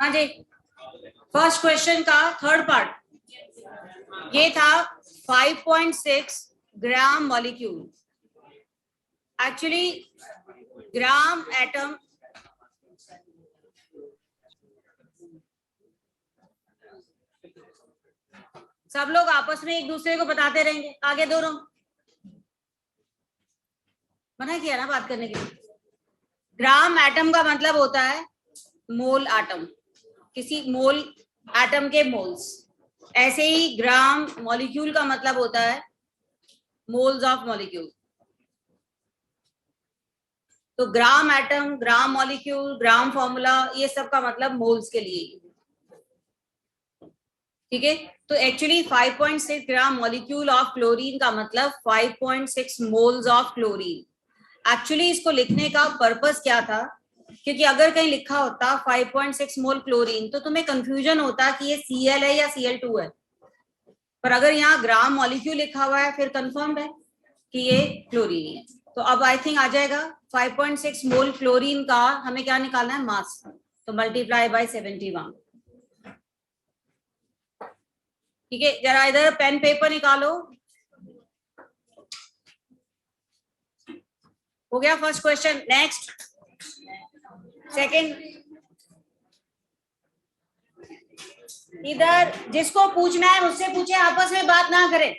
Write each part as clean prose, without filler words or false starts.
हाँ जी, first question का third part ये था 5.6 gram molecule. Actually gram atom सब लोग आपस में एक दूसरे को बताते रहेंगे, आगे दोनों मना किया ना बात करने के लिए। ग्राम एटम का मतलब होता है मोल एटम, किसी मोल एटम के मोल्स। ऐसे ही ग्राम मॉलिक्यूल का मतलब होता है मोल्स ऑफ मॉलिक्यूल। तो gram atom, gram molecule, gram formula, ये सब का मतलब मोल्स के लिए। ठीक है, तो actually 5.6 gram molecule of chlorine का मतलब 5.6 मोल्स ऑफ क्लोरीन। एक्चुअली इसको लिखने का पर्पस क्या था, क्योंकि अगर कहीं लिखा होता 5.6 मोल क्लोरीन तो तुम्हें कंफ्यूजन होता कि ये Cl है या Cl2 है, पर अगर यहाँ ग्राम मॉलिक्यूल लिखा हुआ है फिर कंफर्म है कि ये क्लोरीन है। तो अब आई थिंक आ जाएगा 5.6 मोल क्लोरीन का हमें क्या निकालना है, मास। तो मल्टीप्लाई बाय 71। ठीक है, जरा इधर पेन पेपर निकालो। हो गया फर्स्ट क्वेश्चन। नेक्स्ट सेकंड, इधर जिसको पूछना है मुझसे पूछे, आपस में बात ना करें।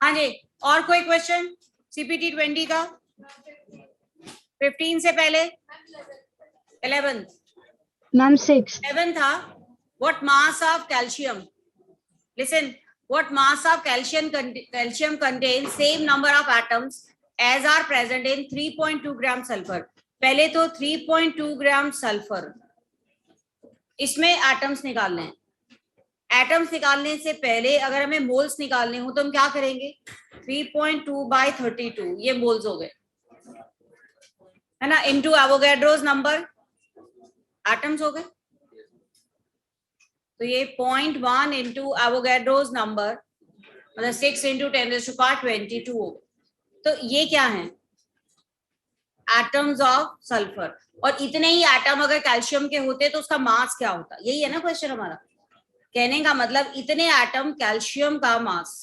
हाँ जी, और कोई क्वेश्चन CPT 20 का? 15 से पहले 11 मैम 6 7 था। What mass of calcium? Listen, what mass of calcium contains same number of atoms as are present in 3.2 gram sulfur. पहले तो 3.2 ग्राम सल्फर, इसमें एटम्स निकालने हैं। एटम्स निकालने से पहले अगर हमें मोल्स निकालने हो तो हम क्या करेंगे, 3.2 बाय 32, ये मोल्स हो गए है ना, इनटू एवोगैड्रोस नंबर, एटम्स हो गए। तो ये 0.1 इंटू एवोगैड्रोस नंबर मतलब 6 इंटू 10⁻22 हो गए। तो ये क्या है, एटम्स ऑफ सल्फर। और इतने ही एटम अगर कैल्शियम के होते तो उसका मास क्या होता, यही है ना क्वेश्चन हमारा। कहने का मतलब इतने एटम कैल्शियम का मास।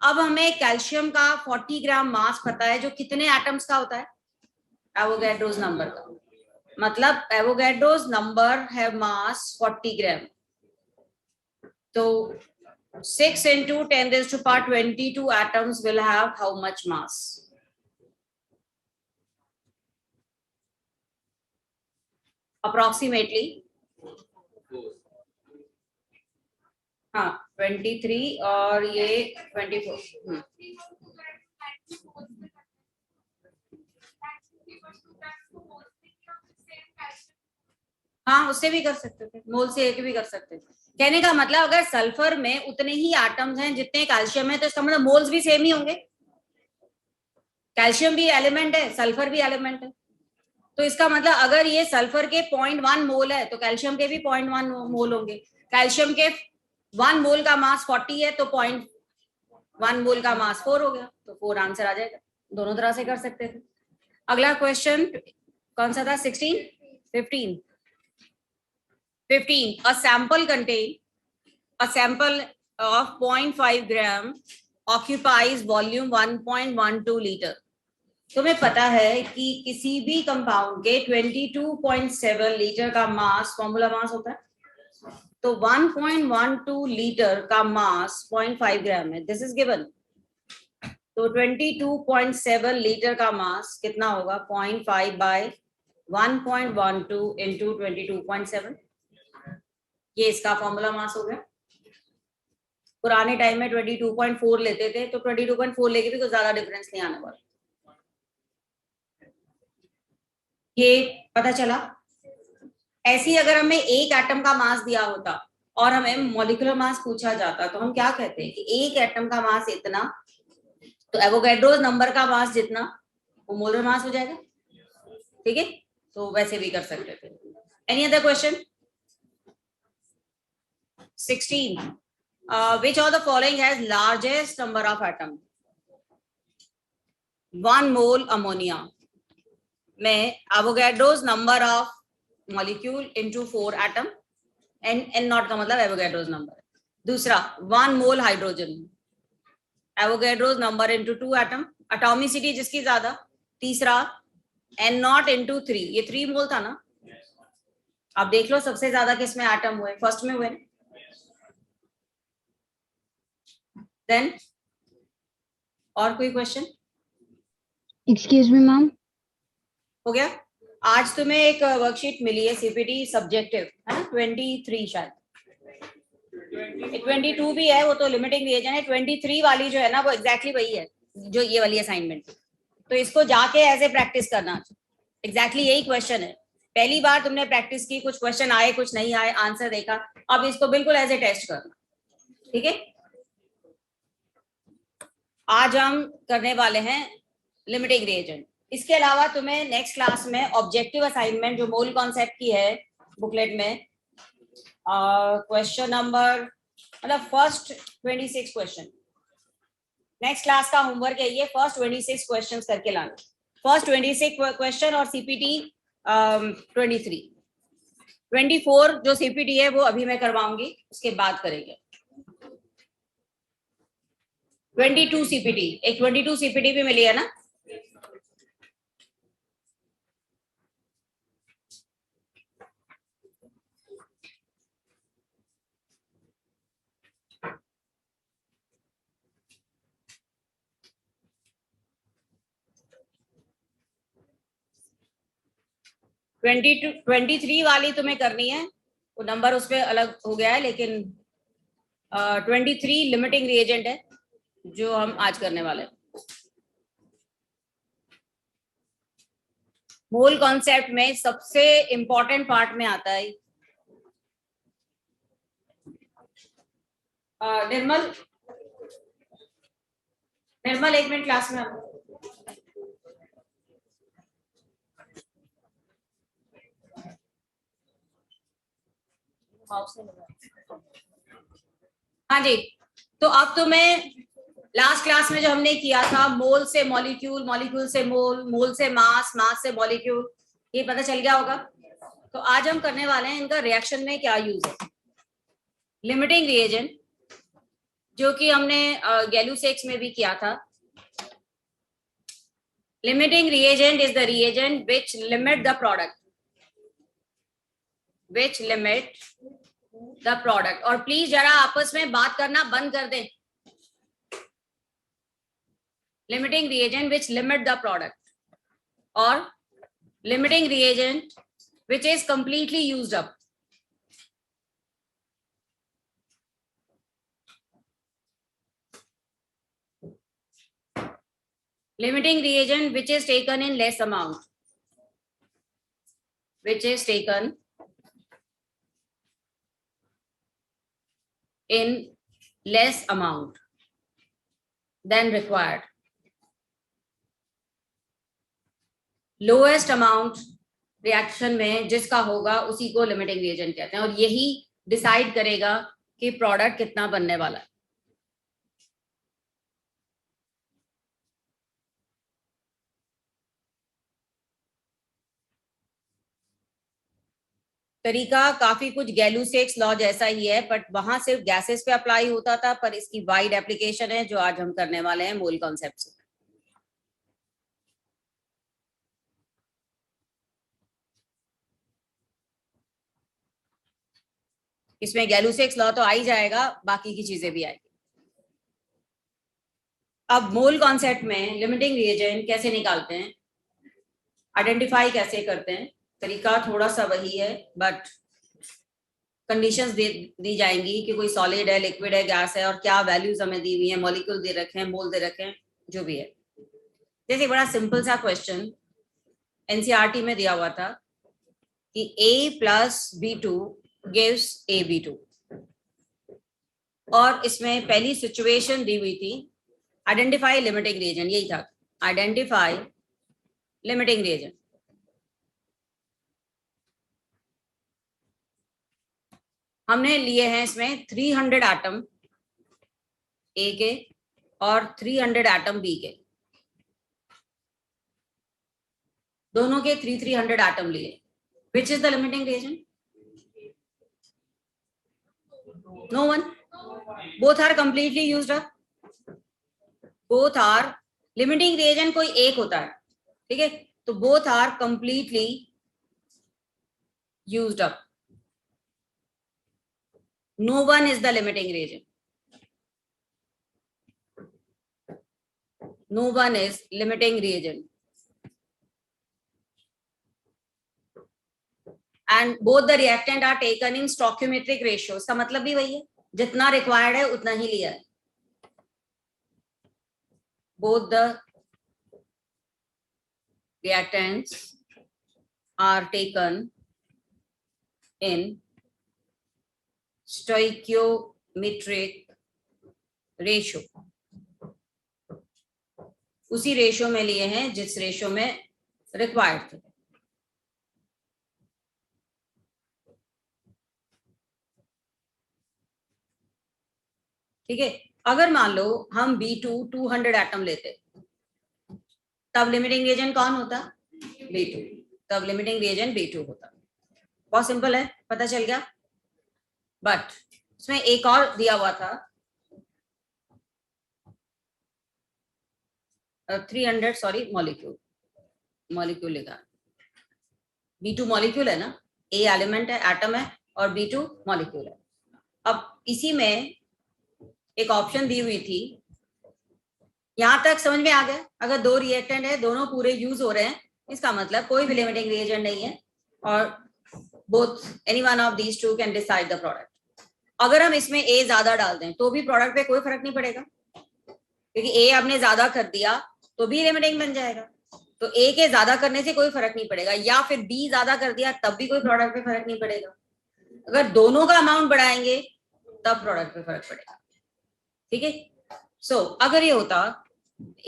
अब हमें कैल्शियम का 40 ग्राम मास पता है, जो कितने एटम्स का होता है, एवोगैड्रोस नंबर का। मतलब एवोगैड्रोस नंबर है मास 40 ग्राम। तो 6 into 10⁻22 atoms will have how much mass? Approximately, हाँ 23 और ये 24। हाँ उससे भी कर सकते थे, मोल से एक भी कर सकते थे। कहने का मतलब अगर सल्फर में उतने ही एटम्स हैं जितने कैल्शियम है तो इसका मतलब मोल्स भी सेम ही होंगे। कैल्शियम भी एलिमेंट है, सल्फर भी एलिमेंट है, तो इसका मतलब अगर ये सल्फर के 0.1 मोल है तो कैल्शियम के भी 0.1 मोल होंगे। कैल्शियम के 1 मोल का मास 40 है तो 0.1 मोल का मास 4 हो गया, तो 4 आंसर आ जाएगा। दोनों तरह से कर सकते थे। अगला क्वेश्चन कौन सा था, 16 15 15 a sample contain a sample of 0.5 gram occupies volume 1.12 litre. तुम्हें पता है कि किसी भी कंपाउंड के 22.7 लीटर का मास, फॉर्मूला मास होता है, तो 1.12 लीटर का मास 0.5 ग्राम है, दिस इज गिवन। तो 22.7 लीटर का मास कितना होगा, 0.5 बाय 1.12 इंटू 22.7, ये इसका फॉर्मूला मास हो गया। पुराने टाइम में 22.4 लेते थे, तो 22.4 लेके भी कुछ ज्यादा डिफरेंस नहीं आने वाला। ये पता चला। ऐसी अगर हमें एक एटम का मास दिया होता और हमें मॉलिक्यूलर मास पूछा जाता तो हम क्या कहते हैं कि एक एटम का मास इतना, तो एवोगैड्रोस नंबर का मास जितना वो मोलर मास हो जाएगा। ठीक है, तो वैसे भी कर सकते थे। Any other question? 16 which of the following has largest number of atom? 1 mole ammonia, में Avogadro's number of molecule into 4 atom, N naught का मतलब एवोगैड्रोज नंबर। दूसरा 1 mole hydrogen, Avogadro's number into 2 atom, atomicity जिसकी ज्यादा। तीसरा N not into 3, ये 3 मोल था ना। आप देख लो सबसे ज्यादा किसमें एटम हुए, फर्स्ट में हुए। देन और कोई क्वेश्चन? Excuse me, ma'am. हो गया। आज तुम्हें एक वर्कशीट मिली है सीपीटी सब्जेक्टिव, है ना, 23 शायद, 22 भी है, वो तो लिमिटिंग रिएजन है। 23 वाली जो है ना वो एग्जैक्टली वही है जो ये वाली असाइनमेंट। तो इसको जाके ऐसे प्रैक्टिस करना, एग्जैक्टली यही क्वेश्चन है। पहली बार तुमने प्रैक्टिस की, कुछ क्वेश्चन आए कुछ नहीं आए, आंसर देखा, अब इसको बिल्कुल एज ए टेस्ट करना, ठीक है। आज हम करने वाले हैं लिमिटिंग रिएजेंट। इसके अलावा तुम्हें नेक्स्ट क्लास में ऑब्जेक्टिव असाइनमेंट जो मोल कॉन्सेप्ट की है बुकलेट में, क्वेश्चन नंबर मतलब फर्स्ट 26 क्वेश्चन, नेक्स्ट क्लास का होमवर्क है ये, फर्स्ट 26 क्वेश्चंस करके लाना। फर्स्ट 26 क्वेश्चन और सीपीटी 23, 24 जो सीपीटी है वो अभी मैं करवाऊंगी, उसके बाद करेंगे। 22 सीपीटी, एक 22 सीपीटी भी मिली है ना। ट्वेंटी 23 वाली तुम्हें करनी है, वो नंबर उस पर अलग हो गया है, लेकिन 23 लिमिटिंग रिएजेंट है जो हम आज करने वाले हैं। मोल कॉन्सेप्ट में सबसे इंपॉर्टेंट पार्ट में आता है निर्मल, निर्मल एक मिनट क्लास में। हाँ जी, तो अब तुम्हें लास्ट क्लास में जो हमने किया था मोल से मॉलिक्यूल, मॉलिक्यूल से मोल, मोल से मास, मास से मॉलिक्यूल, ये पता चल गया होगा। तो आज हम करने वाले हैं इनका रिएक्शन में क्या यूज है। लिमिटिंग रिएजेंट जो कि हमने गैलुसेक्स में भी किया था। Limiting reagent is the reagent which limit the product, which limit the product. और प्लीज जरा आपस में बात करना बंद कर दें। Limiting reagent which limit the product, और limiting reagent which is completely used up. Limiting reagent which is taken in less amount, which is taken in less amount than required. Lowest amount reaction में जिसका होगा उसी को limiting reagent कहते हैं, और यही डिसाइड करेगा कि प्रोडक्ट कितना बनने वाला है। तरीका काफी कुछ गैलुसेक्स लॉ जैसा ही है, बट वहां सिर्फ गैसेस पे अप्लाई होता था, पर इसकी वाइड एप्लीकेशन है जो आज हम करने वाले हैं मोल कॉन्सेप्ट से। इसमें गैलुसेक्स लॉ तो आ ही जाएगा, बाकी की चीजें भी आएगी। अब मोल कॉन्सेप्ट में लिमिटिंग रिएजेंट कैसे निकालते हैं, आइडेंटिफाई कैसे करते हैं, तरीका थोड़ा सा वही है, बट कंडीशंस दी जाएंगी कि कोई सॉलिड है, लिक्विड है, गैस है, और क्या वैल्यूज हमें दी हुई है, मॉलिक्यूल दे रखे हैं, मोल दे रखे हैं, जो भी है। जैसे बड़ा सिंपल सा क्वेश्चन एनसीईआरटी में दिया हुआ था कि A plus B2 gives AB2, और इसमें पहली सिचुएशन दी हुई थी आइडेंटिफाई लिमिटिंग रिएजेंट, यही था, आइडेंटिफाई लिमिटिंग रिएजेंट। हमने लिए हैं इसमें 300 एटम ए के और 300 एटम बी के, दोनों के 300 एटम लिए. Which is the limiting reagent? No one. Both are completely used up. Both are limiting reagent कोई एक होता है, ठीक है? तो both are completely used up. No one is the limiting reagent. No one is limiting reagent. And both the reactant are taken in stoichiometric ratio. इसका मतलब भी वही है, जितना required है उतना ही लिया है. Both the reactants are taken in stoichiometric ratio. उसी रेशियो में लिए हैं जिस रेशियो में रिक्वायर्ड थे. ठीक है. अगर मान लो हम B2 200 एटम लेते, तब लिमिटिंग रिएजेंट कौन होता? B2. तब लिमिटिंग रिएजेंट B2 होता. बहुत सिंपल है, पता चल गया. बट इसमें एक और दिया हुआ था 300 सॉरी मॉलिक्यूल लिखा. B2 मॉलिक्यूल है ना, A एलिमेंट है, एटम है, और B2 मॉलिक्यूल है. अब इसी में एक ऑप्शन दी हुई थी. यहां तक समझ में आ गया? अगर दो रिएक्टेंट है, दोनों पूरे यूज हो रहे हैं, इसका मतलब कोई भी लिमिटिंग रिएजेंट नहीं है, और both any one of these two can decide the product. अगर हम इसमें A ज्यादा डाल दें तो भी प्रोडक्ट पे कोई फर्क नहीं पड़ेगा, क्योंकि A आपने ज्यादा कर दिया तो भी लिमिटिंग बन जाएगा. तो A के ज्यादा करने से कोई फर्क नहीं पड़ेगा, या फिर B ज्यादा कर दिया तब भी कोई प्रोडक्ट पे फर्क नहीं पड़ेगा. अगर दोनों का अमाउंट बढ़ाएंगे तब प्रोडक्ट पे फर्क पड़ेगा. ठीक है. सो अगर ये होता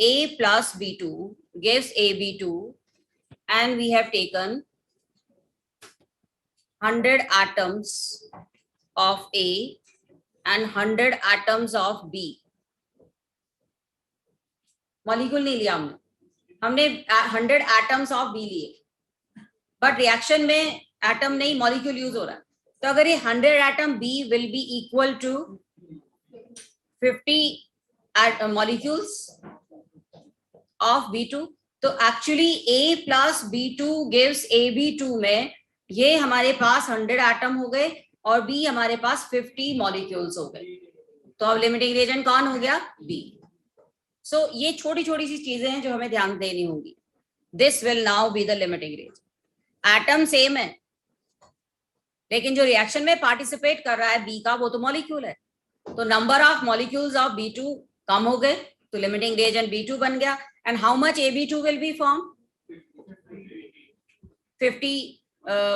A plus B2 gives AB2 and we have taken 100 atoms of A and 100 atoms of B. Molecule नहीं लिया हमने 100 atoms of B लिए, बट रिएक्शन में एटम नहीं मॉलिक्यूल यूज हो रहा है. तो अगर ये 100 atom B will be equal to 50 molecules of B2, तो actually A plus B2 gives AB2 में ये हमारे पास 100 एटम हो गए और B हमारे पास 50 मॉलिक्यूल्स हो गए. तो अब लिमिटिंग रिएजेंट कौन हो गया? B. सो ये छोटी छोटी सी चीजें हैं जो हमें ध्यान देनी होंगी. This will now be the limiting reagent. Atom same है, लेकिन जो रिएक्शन में पार्टिसिपेट कर रहा है B का, वो तो मॉलिक्यूल है. तो number of molecules of B2 कम हो गए, तो लिमिटिंग रिएजेंट B2 बन गया. And how much AB2 will be form? 50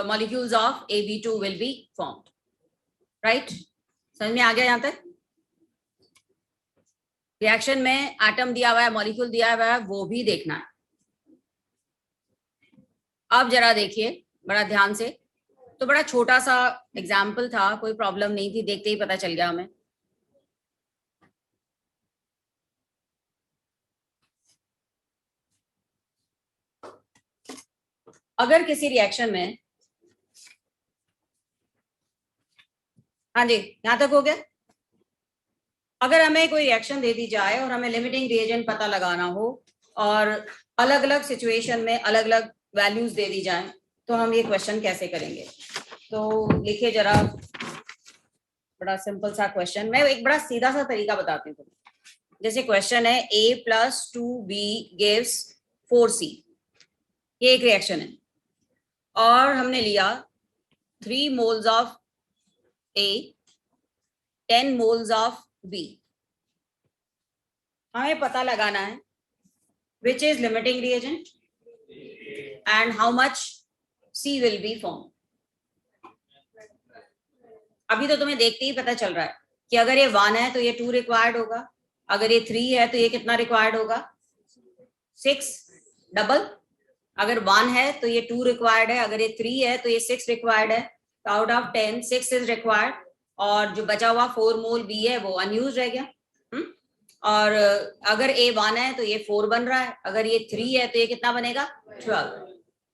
molecules of AB2 will be formed. Right? समझ में आ गया यहां तक? रिएक्शन में एटम दिया हुआ है, मॉलिक्यूल दिया हुआ है, वो भी देखना है. अब जरा देखिए बड़ा ध्यान से. तो बड़ा छोटा सा एग्जाम्पल था, कोई प्रॉब्लम नहीं थी, देखते ही पता चल गया हमें. अगर किसी रिएक्शन में, हाँ जी यहां तक हो गया. अगर हमें कोई रिएक्शन दे दी जाए और हमें लिमिटिंग रिएजेंट पता लगाना हो और अलग अलग सिचुएशन में अलग अलग वैल्यूज दे दी जाए, तो हम ये क्वेश्चन कैसे करेंगे? तो लिखिए जरा, बड़ा सिंपल सा क्वेश्चन. मैं एक बड़ा सीधा सा तरीका बताती हूँ. जैसे क्वेश्चन है A plus 2B gives 4C. ये एक रिएक्शन है और हमने लिया 3 moles of A, 10 moles of B. हमें पता लगाना है which is limiting reagent and how much C will be formed. अभी तो तुम्हें देखते ही पता चल रहा है कि अगर ये 1 है तो ये 2 रिक्वायर्ड होगा, अगर ये 3 है तो ये कितना रिक्वायर्ड होगा? 6 डबल. अगर 1 है तो ये 2 रिक्वायर्ड है, अगर ये 3 है तो ये 6 रिक्वायर्ड है. तो आउट ऑफ 10 6 इज रिक्वायर्ड, और जो बचा हुआ 4 मोल B है वो अनयूज रह गया. और अगर A 1 है तो ये 4 बन रहा है, अगर ये 3 है तो ये कितना बनेगा? 12.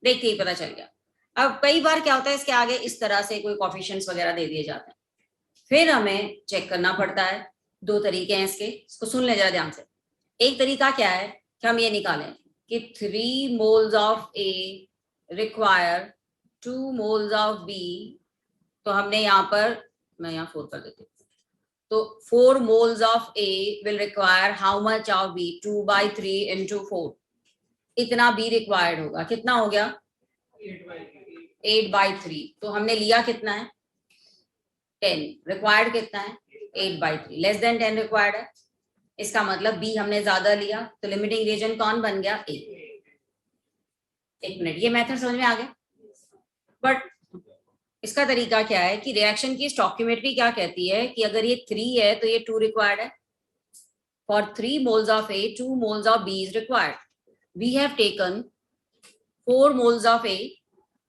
देखते ही पता चल गया। अब कई बार क्या होता है, इसके आगे इस तरह से कोई कोफिशिएंट्स वगैरह दे दिए जाते हैं, फिर हमें चेक करना पड़ता है। दो तरीके हैं इसके, इसको सुन ले जरा ध्यान से। एक तरीका क्या है कि हम ये निकालें कि 3 moles of A require 2 moles of B, तो हमने यहाँ पर, मैं यहाँ 4 कर देती हूँ, तो 4 moles of A will require how much of B, 2/3 into 4, इतना बी रिक्वायर्ड होगा। कितना हो गया? 8/3। तो हमने लिया कितना है? 10। रिक्वायर्ड कितना है? 8/3। लेस देन 10 रिक्वायर्ड है, इसका मतलब बी हमने ज्यादा लिया, तो लिमिटिंग रीजन कौन बन गया? ए। एक मिनट, ये मेथड समझ में आ गया? बट इसका तरीका क्या है कि रिएक्शन की स्टोइकियोमेट्री क्या कहती है कि अगर ये 3 है तो ये 2 रिक्वायर्ड है। For 3 moles of A 2 moles of B is required. We have taken 4 moles of A,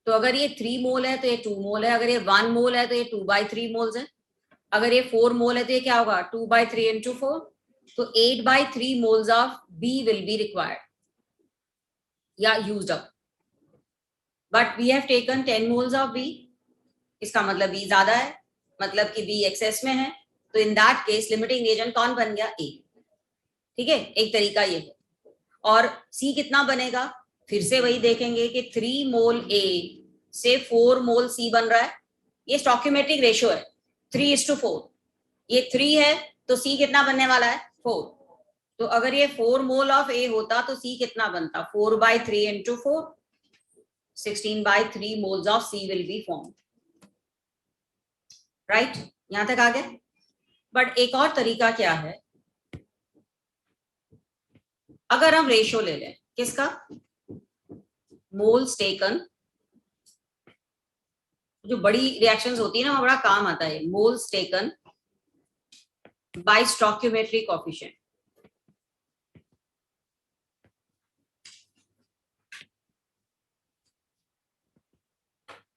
तो अगर ये 3 मोल है तो ये 2 मोल है, अगर ये 1 मोल है तो ये 2/3 मोल्स है, अगर ये 4 मोल है तो ये क्या होगा? 2/3 into 4, तो 8/3 moles of B will be required या used up. But we have taken 10 moles of B, इसका मतलब बी ज्यादा है, मतलब कि बी एक्सेस में है, तो in that case limiting reagent कौन बन गया? ए। ठीक है, एक तरीका ये है। और सी कितना बनेगा? फिर से वही देखेंगे कि 3 मोल ए से 4 मोल सी बन रहा है, ये स्टोइकियोमेट्रिक रेशियो है 3:4। ये 3 है तो सी कितना बनने वाला है? 4। तो अगर ये 4 मोल ऑफ ए होता तो सी कितना बनता? 4/3 into 4, 16/3 moles of C will be form. Right, यहां तक आ गए? बट एक और तरीका क्या है, अगर हम रेशियो ले लें किसका? मोल्स टेकन, जो बड़ी रिएक्शंस होती है ना वहां बड़ा काम आता है, moles taken by stoichiometric coefficient.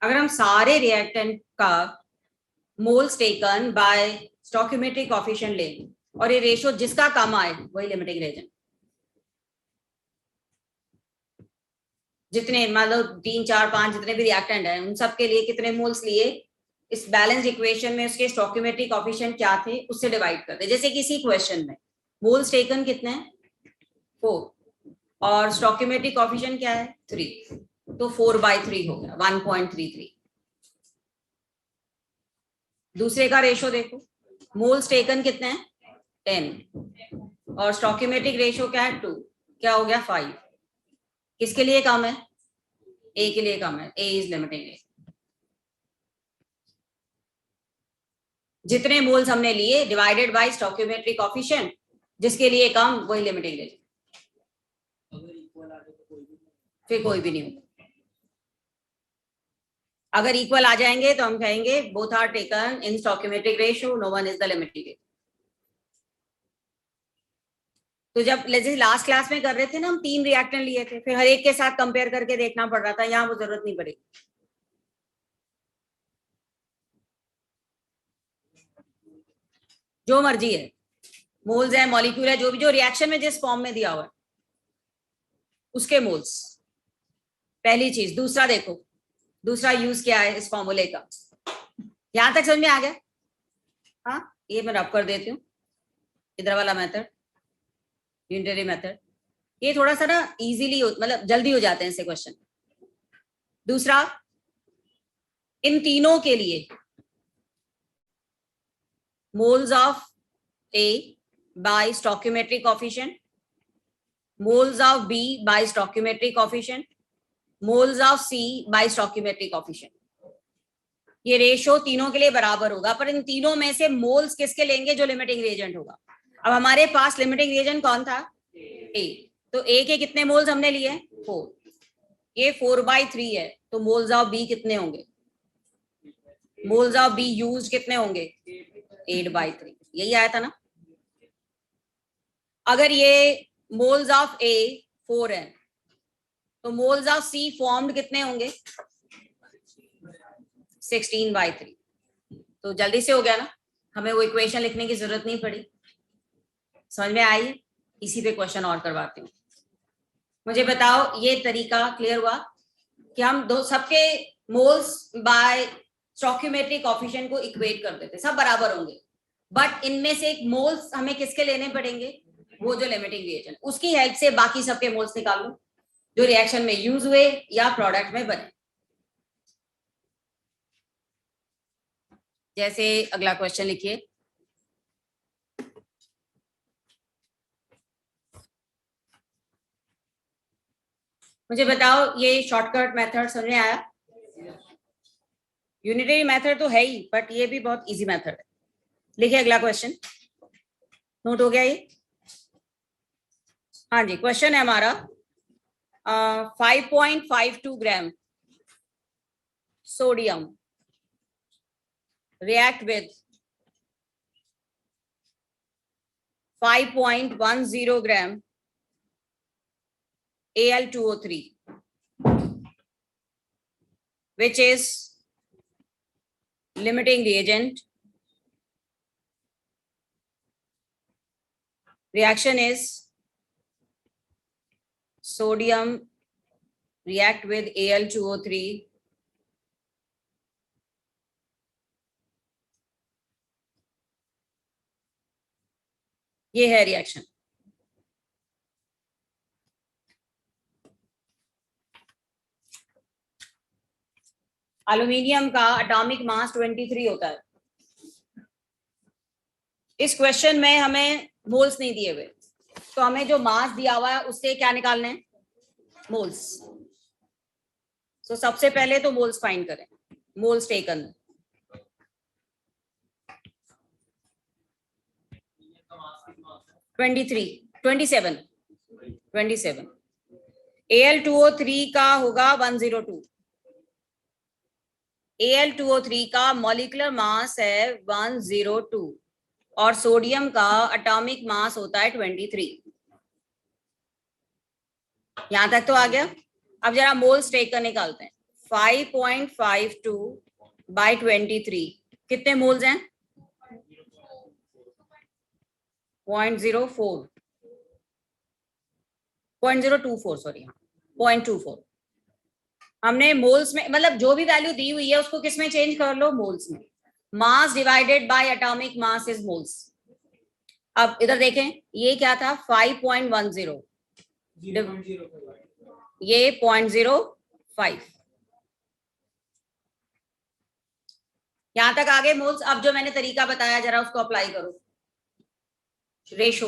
अगर हम सारे रिएक्टेंट का moles taken by stoichiometric coefficient लें और ये रेशियो जिसका कम आए वही लिमिटिंग रिएजेंट। जितने मान लो 3 4 5 जितने भी रिएक्टेंट हैं उन सब के लिए कितने मोल्स लिए, इस बैलेंस इक्वेशन में उसके स्टोइकियोमेट्रिक कोएफिशिएंट क्या थे उससे डिवाइड कर दे। जैसे किसी क्वेश्चन में मोल्स टेकन कितने हैं? 4 और स्टोइकियोमेट्रिक कोएफिशिएंट क्या है? 3, तो 4/3 हो गया 1.33। दूसरे का रेशियो देखो, मोल्स टेकन कितने हैं? 10 और स्टोइकियोमेट्रिक रेशियो क्या है? 2, क्या हो गया? 5। किसके लिए कम है? ए के लिए कम है, ए इज लिमिटिंग। जितने मोल्स हमने लिए डिवाइडेड बाय स्टोइकियोमेट्रिक कोएफिशिएंट, जिसके लिए कम वही लिमिटिंग रेंज, फिर कोई भी नहीं होगा। अगर इक्वल आ जाएंगे तो हम कहेंगे both are taken in stoichiometric ratio, no one is the limiting range. तो जब जैसे लास्ट क्लास में कर रहे थे ना, हम 3 रिएक्टेंट लिए थे, फिर हर एक के साथ कंपेयर करके देखना पड़ रहा था, यहाँ वो जरूरत नहीं पड़ेगी। जो मर्जी है, मोल्स है मॉलिक्यूल है, जो भी, जो रिएक्शन में जिस फॉर्म में दिया हुआ है उसके मोल्स, पहली चीज। दूसरा देखो, दूसरा यूज क्या है इस फॉर्मूले का, यहां तक समझ में आ गया? हाँ, ये मैं रब कर देती हूँ, इधर वाला मेथड, यूनिटरी मेथड, ये थोड़ा सा ना इजीली मतलब जल्दी हो जाते हैं ऐसे क्वेश्चन। दूसरा, इन तीनों के लिए moles of A by stoichiometric coefficient, moles of B by stoichiometric coefficient, moles of C by stoichiometric coefficient, ये रेशियो तीनों के लिए बराबर होगा। पर इन तीनों में से मोल्स किसके लेंगे? जो लिमिटिंग रिएजेंट होगा। अब हमारे पास लिमिटिंग रिएजेंट कौन था? ए। तो ए के कितने मोल्स हमने लिए? 4। ये 4/3 है, तो मोल्स ऑफ बी कितने होंगे? मोल्स ऑफ बी यूज्ड कितने होंगे? 8/3। यही आया था ना। अगर ये मोल्स ऑफ ए 4 है तो मोल्स ऑफ सी फॉर्म्ड कितने होंगे? 16/3। तो जल्दी से हो गया ना, हमें वो इक्वेशन लिखने की जरूरत नहीं पड़ी। समझ में आई? इसी पे क्वेश्चन और करवाती हूँ। मुझे बताओ, ये तरीका क्लियर हुआ? कि हम दो सबके मोल्स बाय स्टोइकियोमेट्रिक कोएफिशिएंट को इक्वेट कर देते, सब बराबर होंगे, बट इनमें से एक मोल्स हमें किसके लेने पड़ेंगे, वो जो लिमिटिंग रिएजेंट, उसकी हेल्प से बाकी सबके मोल्स निकाल लो जो रिएक्शन में यूज हुए या प्रोडक्ट में बने। जैसे अगला क्वेश्चन लिखिए, मुझे बताओ ये शॉर्टकट मेथड समझ में आया? यूनिटरी मेथड तो है ही, बट ये भी बहुत इजी मेथड है। लिखिए अगला क्वेश्चन, नोट हो गया ये? हाँ जी, क्वेश्चन है हमारा 5.52 gram sodium react with 5.10 gram Al2O3, which is limiting reagent. Reaction is sodium react with Al2O3 ये है रिएक्शन। एल्यूमिनियम का एटॉमिक मास 23 होता है। इस क्वेश्चन में हमें मोल्स नहीं दिए हुए, तो हमें जो मास दिया हुआ है उससे क्या निकालना है, मोल्स। तो सबसे पहले तो मोल्स फाइंड करें, moles taken. Twenty seven. Al2O3 का होगा 102। Al2O3 का मॉलिक्यूलर मास है 102 और सोडियम का एटॉमिक मास होता है 23। यहां तक तो आ गया। अब जरा मोल्स टेकन निकालते हैं। 5.52 बाई 23 कितने मोल्स हैं? 0.04 0.024 सॉरी, 0.24। हमने मोल्स में, मतलब जो भी वैल्यू दी हुई है उसको किस में चेंज कर लो, मोल्स में। Mass divided by atomic mass is moles. अब इधर देखें, ये क्या था 5.10, ये 0.05। यहां तक आगे मोल्स। अब जो मैंने तरीका बताया जरा उसको अप्लाई करो। रेशो,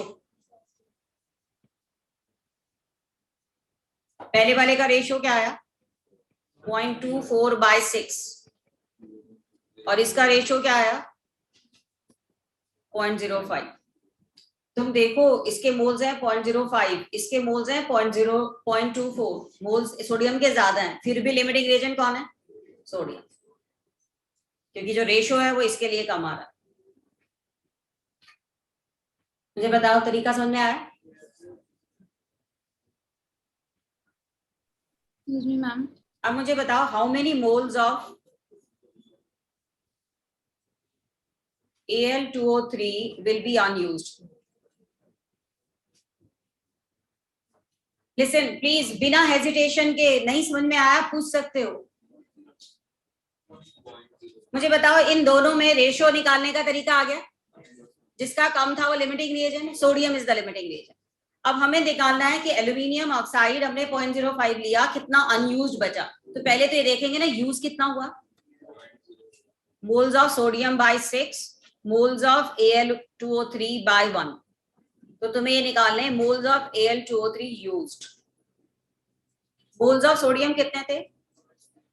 पहले वाले का रेशो क्या आया 0.24 बाय 6 और इसका रेशो क्या आया 0.05। तुम देखो इसके मोल्स हैं 0.05, इसके मोल्स हैं 0.24। मोल्स सोडियम के ज्यादा हैं, फिर भी लिमिटिंग रिएजेंट कौन है, सोडियम, क्योंकि जो रेशो है वो इसके लिए कम आ रहा है। मुझे बताओ तरीका समझ में आया? मैम। अब मुझे बताओ how many moles of Al2O3 will be unused. Listen please, बिना हेजिटेशन के, नहीं समझ में आया पूछ सकते हो। मुझे बताओ इन दोनों में रेशो निकालने का तरीका आ गया। जिसका कम था वो limiting reagent, sodium is the limiting reagent. अब हमें निकालना है कि एल्यूमिनियम ऑक्साइड हमने 0.05 लिया, कितना अनयूज्ड बचा। तो पहले तो ये देखेंगे ना यूज कितना हुआ, moles of sodium by 6, moles of Al2O3 by 1। तो तुम्हें ये निकालना है moles of Al2O3 used. Moles of sodium कितने थे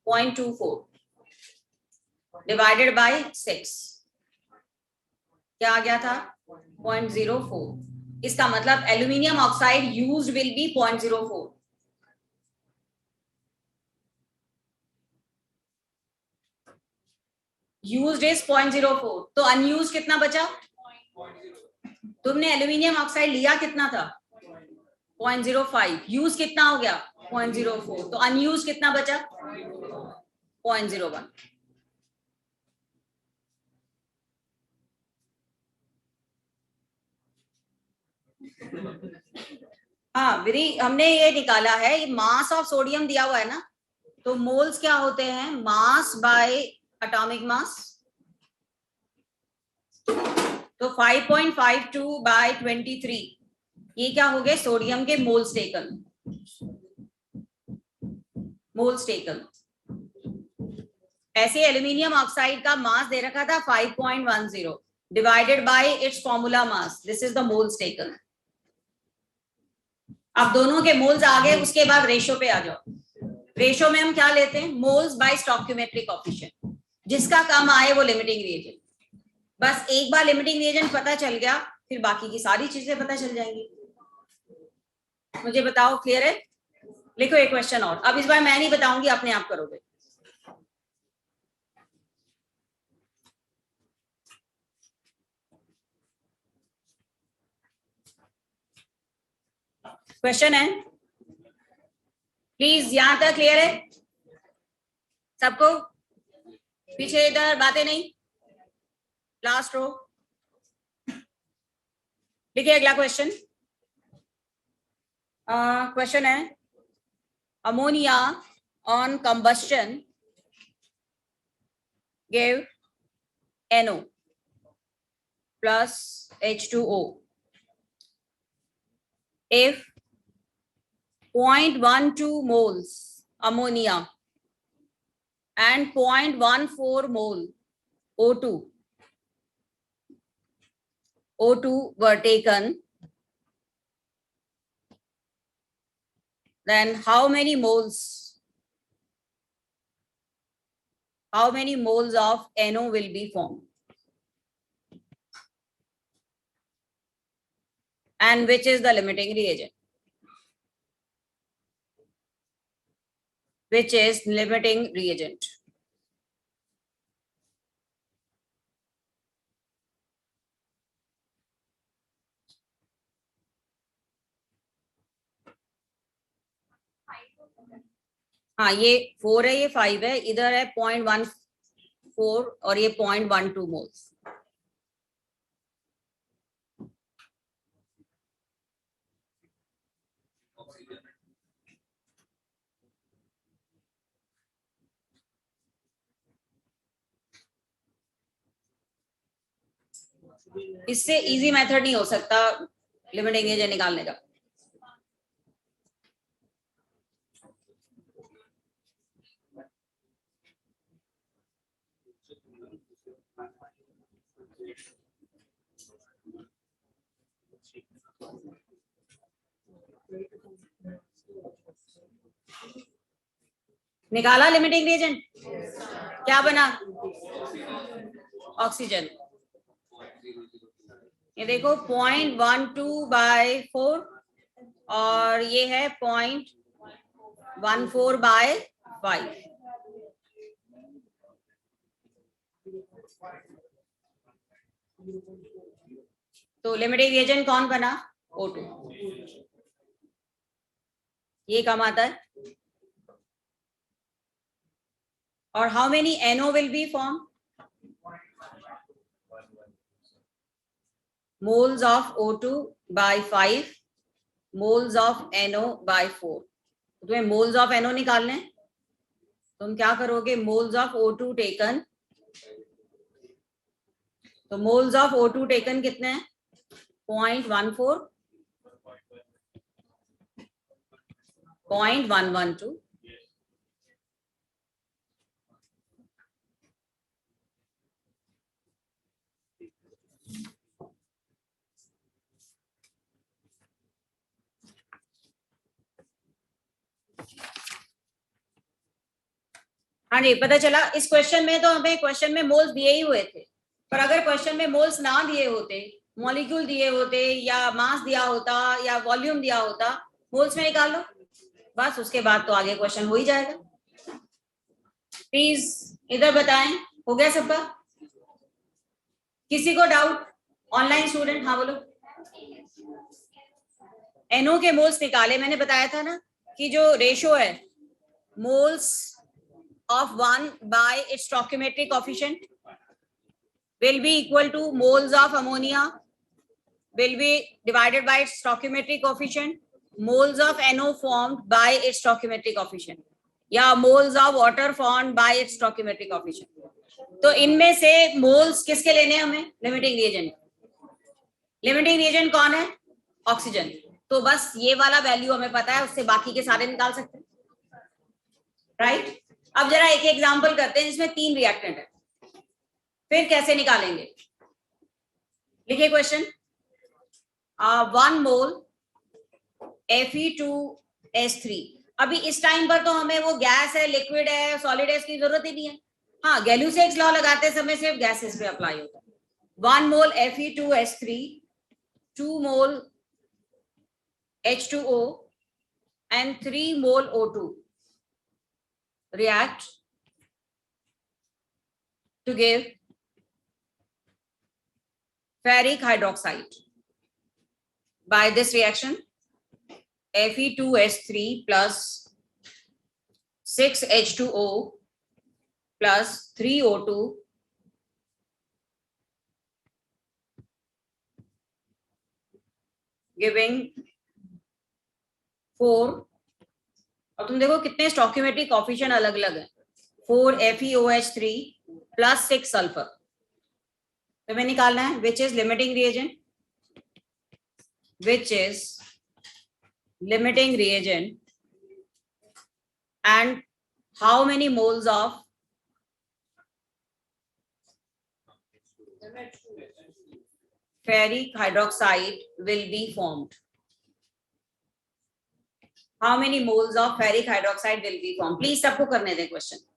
0.24 डिवाइडेड बाय 6, क्या आ गया था 0.04। इसका मतलब aluminium oxide used will be 0.04। Used is 0.04, तो अनयूज्ड कितना बचा? तुमने एल्यूमिनियम ऑक्साइड लिया कितना था 0.05, यूज कितना हो गया 0.04, तो अनयूज कितना बचा 0.01। हाँ विरी, हमने ये निकाला है, मास ऑफ सोडियम दिया हुआ है ना, तो मोल्स क्या होते हैं? Mass by atomic mass. तो 5.52 बाय 23, ये क्या हो गए? सोडियम के मोल्स टेकन। Moles taken. ऐसे एल्यूमिनियम ऑक्साइड का मास दे रखा था 5.10 divided by it's formula mass, this is the moles taken. अब दोनों के मोल्स आ गए, उसके बाद रेशो पे आ जाओ। रेशो में हम क्या लेते हैं? Moles bye stoichiometric coefficient. जिसका कम आए वो लिमिटिंग रिएजेंट। बस एक बार लिमिटिंग रिएजेंट पता चल गया, फिर बाकी की सारी चीजें पता चल जाएंगी। मुझे बताओ, क्लियर है? लिखो एक क्वेश्चन और। अब इस बार मैं नहीं बताऊंगी, अपने आप करोगे। क्वेश्चन है, प्लीज, यहां तक क्लियर है सबको? पीछे इधर बातें नहीं। लास्ट रो देखिए, अगला क्वेश्चन। क्वेश्चन है, ammonia on combustion give NO plus H2O if 0.12 moles ammonia and 0.14 mole O2 were taken, then how many moles of NO will be formed? And which is the limiting reagent? Which is limiting reagent? हाँ, ये 4 है, ये 5 है, इधर है 0.14 और ये 0.12 moles. इससे इजी मेथड नहीं हो सकता लिमिटिंग एजेंट निकालने का। निकाला लिमिटिंग रिएजेंट? क्या बना? ऑक्सीजन। ये देखो 0.12/4 और ये है 0.14/5। तो लिमिटिंग रिएजेंट कौन बना? O2। ये कम आता है। और how many NO will be form? moles of O2 by 5 moles of NO by 4। तुम्हें moles of NO निकालने, तुम क्या करोगे? moles of O2 टेकन, तो moles of O2 टेकन कितने हैं? 0.14, 0.112। हाँ जी, पता चला। इस क्वेश्चन में तो हमें क्वेश्चन में मोल्स दिए ही हुए थे, पर अगर क्वेश्चन में मोल्स ना दिए होते, मॉलिक्यूल दिए होते या मास दिया होता या वॉल्यूम दिया होता, मोल्स में निकाल लो बस, उसके बाद तो आगे क्वेश्चन हो ही जाएगा। प्लीज इधर बताएं, हो गया सबका? किसी को डाउट? ऑनलाइन स्टूडेंट, हाँ बोलो। NO के मोल्स निकाले, मैंने बताया था ना कि जो रेशो है moles of 1 by its stoichiometric coefficient will be equal to moles of ammonia will be divided by its stoichiometric coefficient, moles of NO formed by its stoichiometric coefficient। या moles of water formed by it's stoichiometric coefficient. तो इनमें से moles किसके लेने हैं हमें? Limiting reagent. Limiting reagent कौन है? ऑक्सीजन। तो बस ये वाला वैल्यू हमें पता है, उससे बाकी के सारे निकाल सकते हैं, राइट? अब जरा एक एग्जांपल करते हैं जिसमें 3 रिएक्टेंट है, फिर कैसे निकालेंगे? लिखिए क्वेश्चन। 1 मोल Fe2S3। अभी इस टाइम पर तो हमें वो गैस है, लिक्विड है, सॉलिड है, इसकी जरूरत ही नहीं है। हाँ, गैल्यूसेक्स लॉ लगाते समय सिर्फ गैसेस पे अप्लाई होता है। 1 मोल Fe2S3, 2 mole H2O and 3 mole O2 react to give ferric hydroxide. By this reaction, Fe2S3 plus 6H2O plus 3O2 giving 4, और तुम देखो कितने स्टोइकियोमेट्रिक कोएफिशिएंट अलग अलग है। 4 FeOH3 plus 6 सल्फर। तो हमें निकालना है which is limiting reagent, which is limiting reagent and how many moles of ferric hydroxide will be formed. How many moles of ferric hydroxide will be formed? Please सबको करने दें question.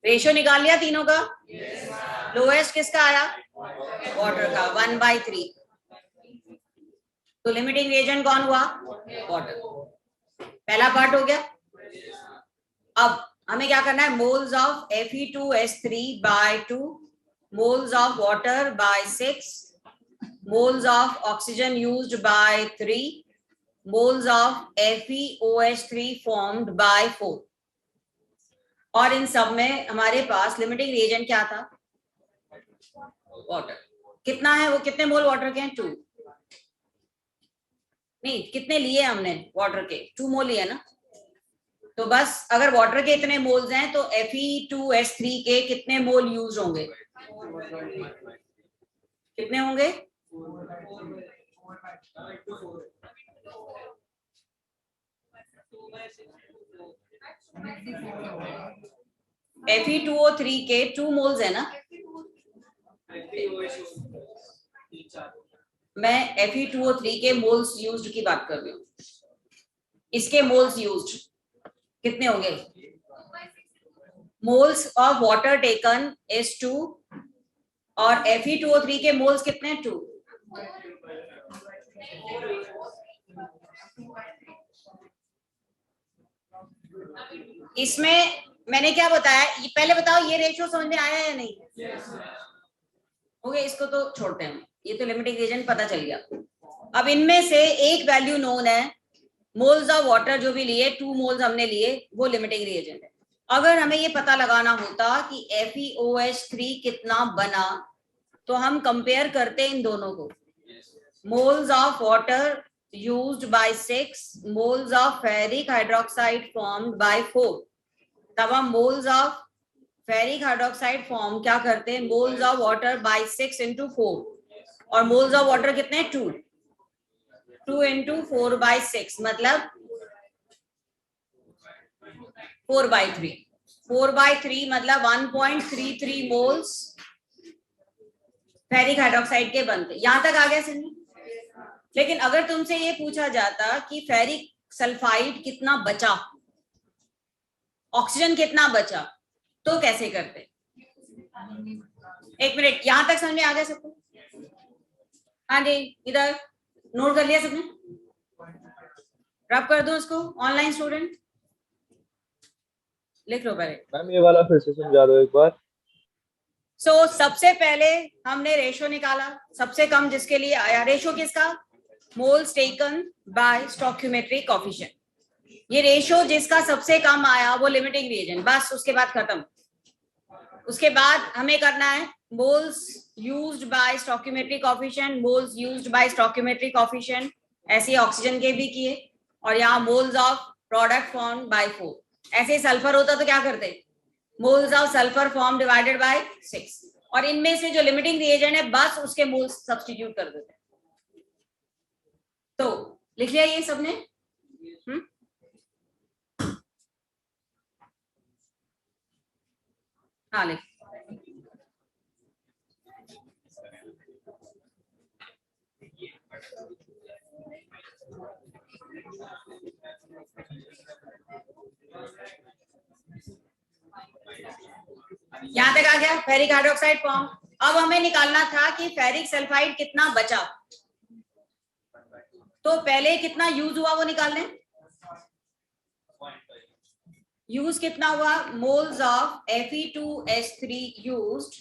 Ratio निकाल लिया तीनों का? लोएस्ट किसका आया? Water का, 1/3। तो लिमिटिंग रिएजेंट कौन हुआ? वाटर। पहला पार्ट हो गया। अब हमें क्या करना है? Moles of Fe2S3 by 2, moles of water by 6, moles of oxygen used by 3, moles of FeOH3 formed by 4। और इन सब में हमारे पास लिमिटिंग रिएजेंट क्या था? वाटर। कितना है वो? कितने मोल वाटर के हैं? 2। नहीं, कितने लिए हमने वाटर के? 2 मोल लिए ना। तो बस अगर वाटर के इतने मोल्स हैं तो Fe2S3 के कितने मोल यूज होंगे? कितने होंगे? Fe2O3 के 2 मोल्स है ना। मैं Fe2O3 के मोल्स यूज्ड की बात कर रही हूँ। इसके मोल्स यूज्ड कितने होंगे? Moles of water taken is 2 और Fe2O3 के मोल्स कितने? 2। इसमें मैंने क्या बताया? ये पहले बताओ, ये रेशियो समझ में आया या नहीं? हो गया, इसको तो छोड़ते हैं, ये तो लिमिटिंग रिएजेंट पता चल गया। अब इनमें से एक वैल्यू नोन है, मोल्स ऑफ वाटर जो भी लिए, 2 मोल्स हमने लिए, वो लिमिटिंग रिएजेंट है। अगर हमें ये पता लगाना होता कि FeOH3 कितना बना, तो हम कंपेयर करते इन दोनों को। Moles of water used by 6, moles of ferric hydroxide formed by 4। तब हम moles of ferric hydroxide form क्या करते हैं? Moles of water by 6 into 4, और मोल्स ऑफ वाटर कितने? 2। 2 into 4/6 मतलब 4/3। 4/3 मतलब 1.33 मोल्स फेरिक हाइड्रोक्साइड के बनते। यहां तक आ गया समझ? लेकिन अगर तुमसे ये पूछा जाता कि फेरिक सल्फाइड कितना बचा, ऑक्सीजन कितना बचा, तो कैसे करते? एक मिनट, यहां तक समझ में आ गया सबको? हाँ जी, इधर नोट कर लिया सबने? रब कर दूं उसको? ऑनलाइन स्टूडेंट लिख लो पहले। मैम ये वाला फिर से समझा दो एक बार। सबसे पहले हमने रेशो निकाला, सबसे कम जिसके लिए आया। रेशो किसका? Moles taken by stoichiometric coefficient. ये रेशो जिसका सबसे कम आया वो लिमिटिंग रिएजेंट, बस उसके बाद खत्म। उसके बाद हमें करना है moles used by stoichiometric coefficient, moles used by stoichiometric coefficient, ऐसे ऑक्सीजन के भी किए। और यहाँ moles of product form by 4। ऐसे सल्फर होता तो क्या करते? Moles of sulphur form divided by 6। और इनमें से जो लिमिटिंग रिएजेंट है बस उसके मोल्स सब्स्टिट्यूट कर देते हैं। तो लिख लिया ये सबने? हाँ लिख। यहां तक आ गया फेरिक हाइड्रोक्साइड फॉर्म। अब हमें निकालना था कि फेरिक सल्फाइड कितना बचा। तो पहले कितना यूज हुआ वो निकाल लें। यूज कितना हुआ? Moles of Fe2S3 used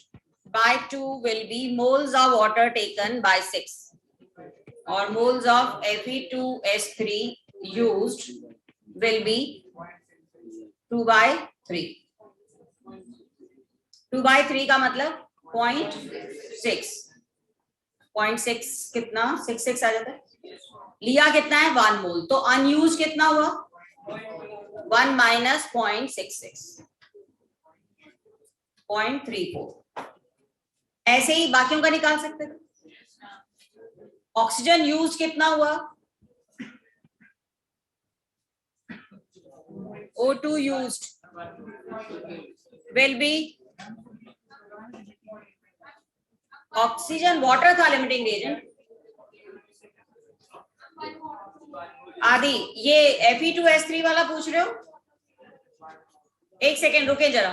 by 2 will be moles of water taken by 6, और moles of Fe2S3 used will be 2 by 3। 2 by 3 का मतलब 0.6। 0.6 कितना? 66 आ जाता है। लिया कितना है? 1 मोल। तो अनयूज कितना हुआ? 1 माइनस 0.66, 0.34। ऐसे ही बाकियों का निकाल सकते थे। ऑक्सीजन यूज कितना हुआ? O2 used will be, oxygen water था लिमिटिंग रिएजेंट। आदि ये Fe2S3 वाला पूछ रहे हो? एक सेकेंड रुके जरा।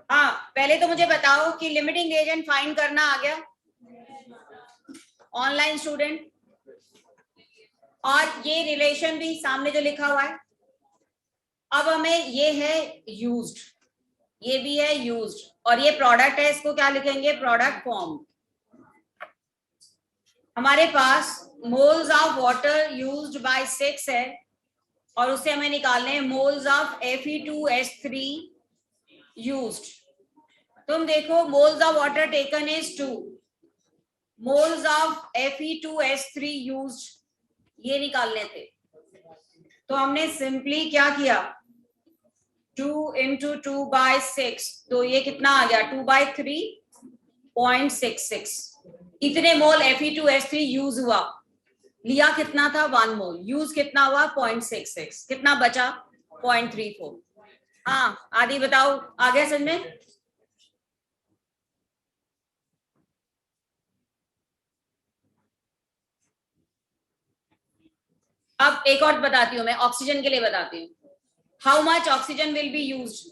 हाँ पहले तो मुझे बताओ कि लिमिटिंग रिएजेंट फाइंड करना आ गया ऑनलाइन स्टूडेंट? और ये रिलेशन भी सामने जो लिखा हुआ है। अब हमें ये है यूज्ड, ये भी है यूज्ड, और ये प्रोडक्ट है, इसको क्या लिखेंगे? Product form. हमारे पास moles of water used by 6 है, और उससे हमें निकालने हैं मोल्स ऑफ Fe2S3 यूज्ड। तुम देखो moles of water taken is 2, moles of Fe2S3 used ये निकालने थे। तो हमने सिंपली क्या किया? 2 into 2 by 6, तो ये कितना आ गया? 2 by 3, 0.66। इतने मोल Fe2S3 यूज हुआ। लिया कितना था? 1 मोल। यूज कितना हुआ? 0.66। कितना बचा? 0.34। हाँ आदि बताओ, आ गया समझ में? अब एक और बताती हूँ मैं, ऑक्सीजन के लिए बताती हूँ। How much oxygen will be used.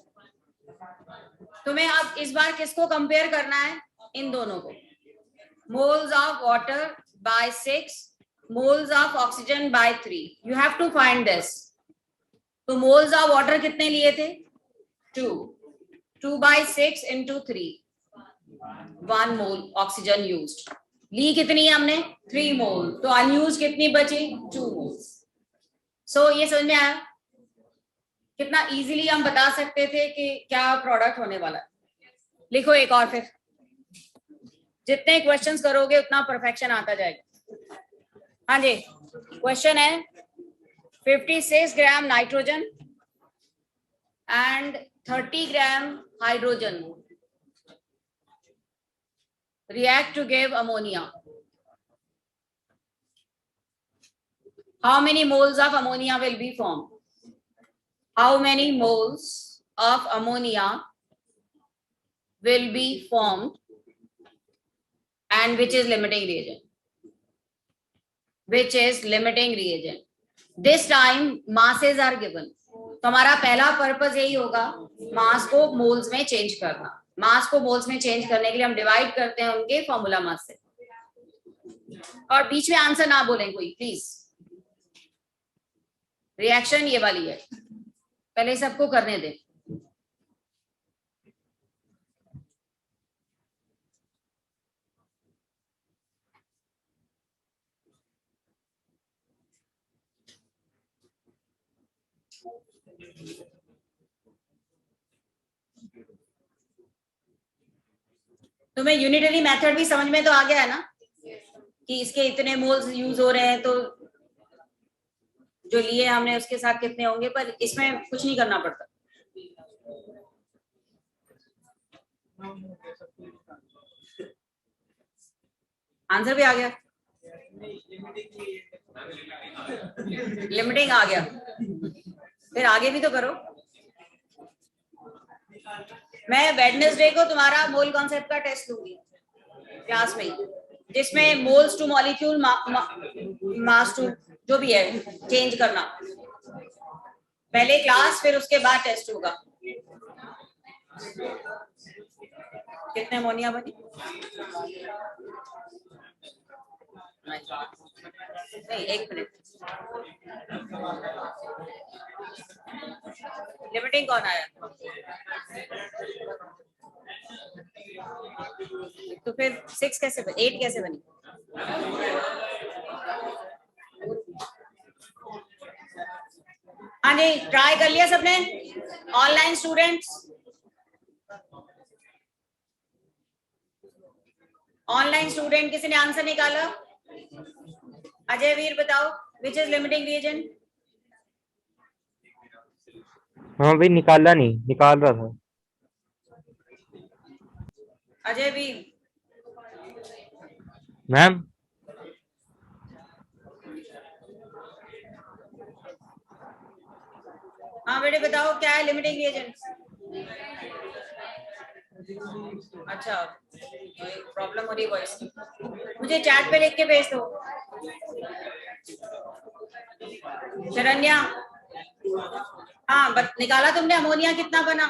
तुम्हें अब इस बार किसको कंपेयर करना है? इन दोनों को। Moles of water by 6, moles of oxygen by 3। You have to find this. तो मोल्स ऑफ वाटर कितने लिए थे? 2। 2 by 6 into 3, 1 mole oxygen used. ली कितनी है हमने? 3 मोल। तो अनयूज कितनी बची? 2 मोल्स। सो ये समझ में आया? कितना इजीली हम बता सकते थे कि क्या प्रोडक्ट होने वाला है। लिखो एक और, फिर जितने क्वेश्चंस करोगे उतना परफेक्शन आता जाएगा। हाँ जी, क्वेश्चन है 56 gram nitrogen and 30 gram hydrogen react to give ammonia. How many moles of ammonia will be formed? How many moles of ammonia will be formed, and which is limiting reagent? Which is limiting reagent? This time masses are given. तो हमारा पहला purpose यही होगा, मास को moles में change करना। मास को moles में चेंज करने के लिए हम डिवाइड करते हैं उनके फॉर्मूला मास से। और बीच में आंसर ना बोलें कोई प्लीज, रिएक्शन ये वाली है, पहले सबको करने दें। तुम्हें यूनिटरी मेथड भी समझ में तो आ गया है ना, कि इसके इतने मोल्स यूज हो रहे हैं तो जो लिए हमने उसके साथ कितने होंगे, पर इसमें कुछ नहीं करना पड़ता। आंसर भी आ गया, लिमिटिंग आ गया, फिर आगे भी तो करो। मैं वेडनेसडे को तुम्हारा मोल कॉन्सेप्ट का टेस्ट लूंगी क्लास में ही, जिसमें moles to molecule mass to जो भी है चेंज करना, पहले क्लास फिर उसके बाद टेस्ट होगा। कितने अमोनिया बनी? नहीं, एक मिनट, लिमिटिंग कौन आया? तो फिर 6 कैसे बनी, 8 कैसे बनी? हाँ जी, ट्राई कर लिया सबने? ऑनलाइन स्टूडेंट्स, ऑनलाइन स्टूडेंट किसी ने आंसर निकाला? अजय वीर बताओ, विच इज लिमिटिंग रीजन? हाँ भाई, निकाला नहीं, निकाल रहा था। अजय वीर मैम हाँ बेटे बताओ, क्या है लिमिटिंग रिएजेंट? अच्छा, प्रॉब्लम हो रही है वॉइस की, मुझे चैट पे लिख के भेज दो। शरण्या, हाँ निकाला तुमने, अमोनिया कितना बना?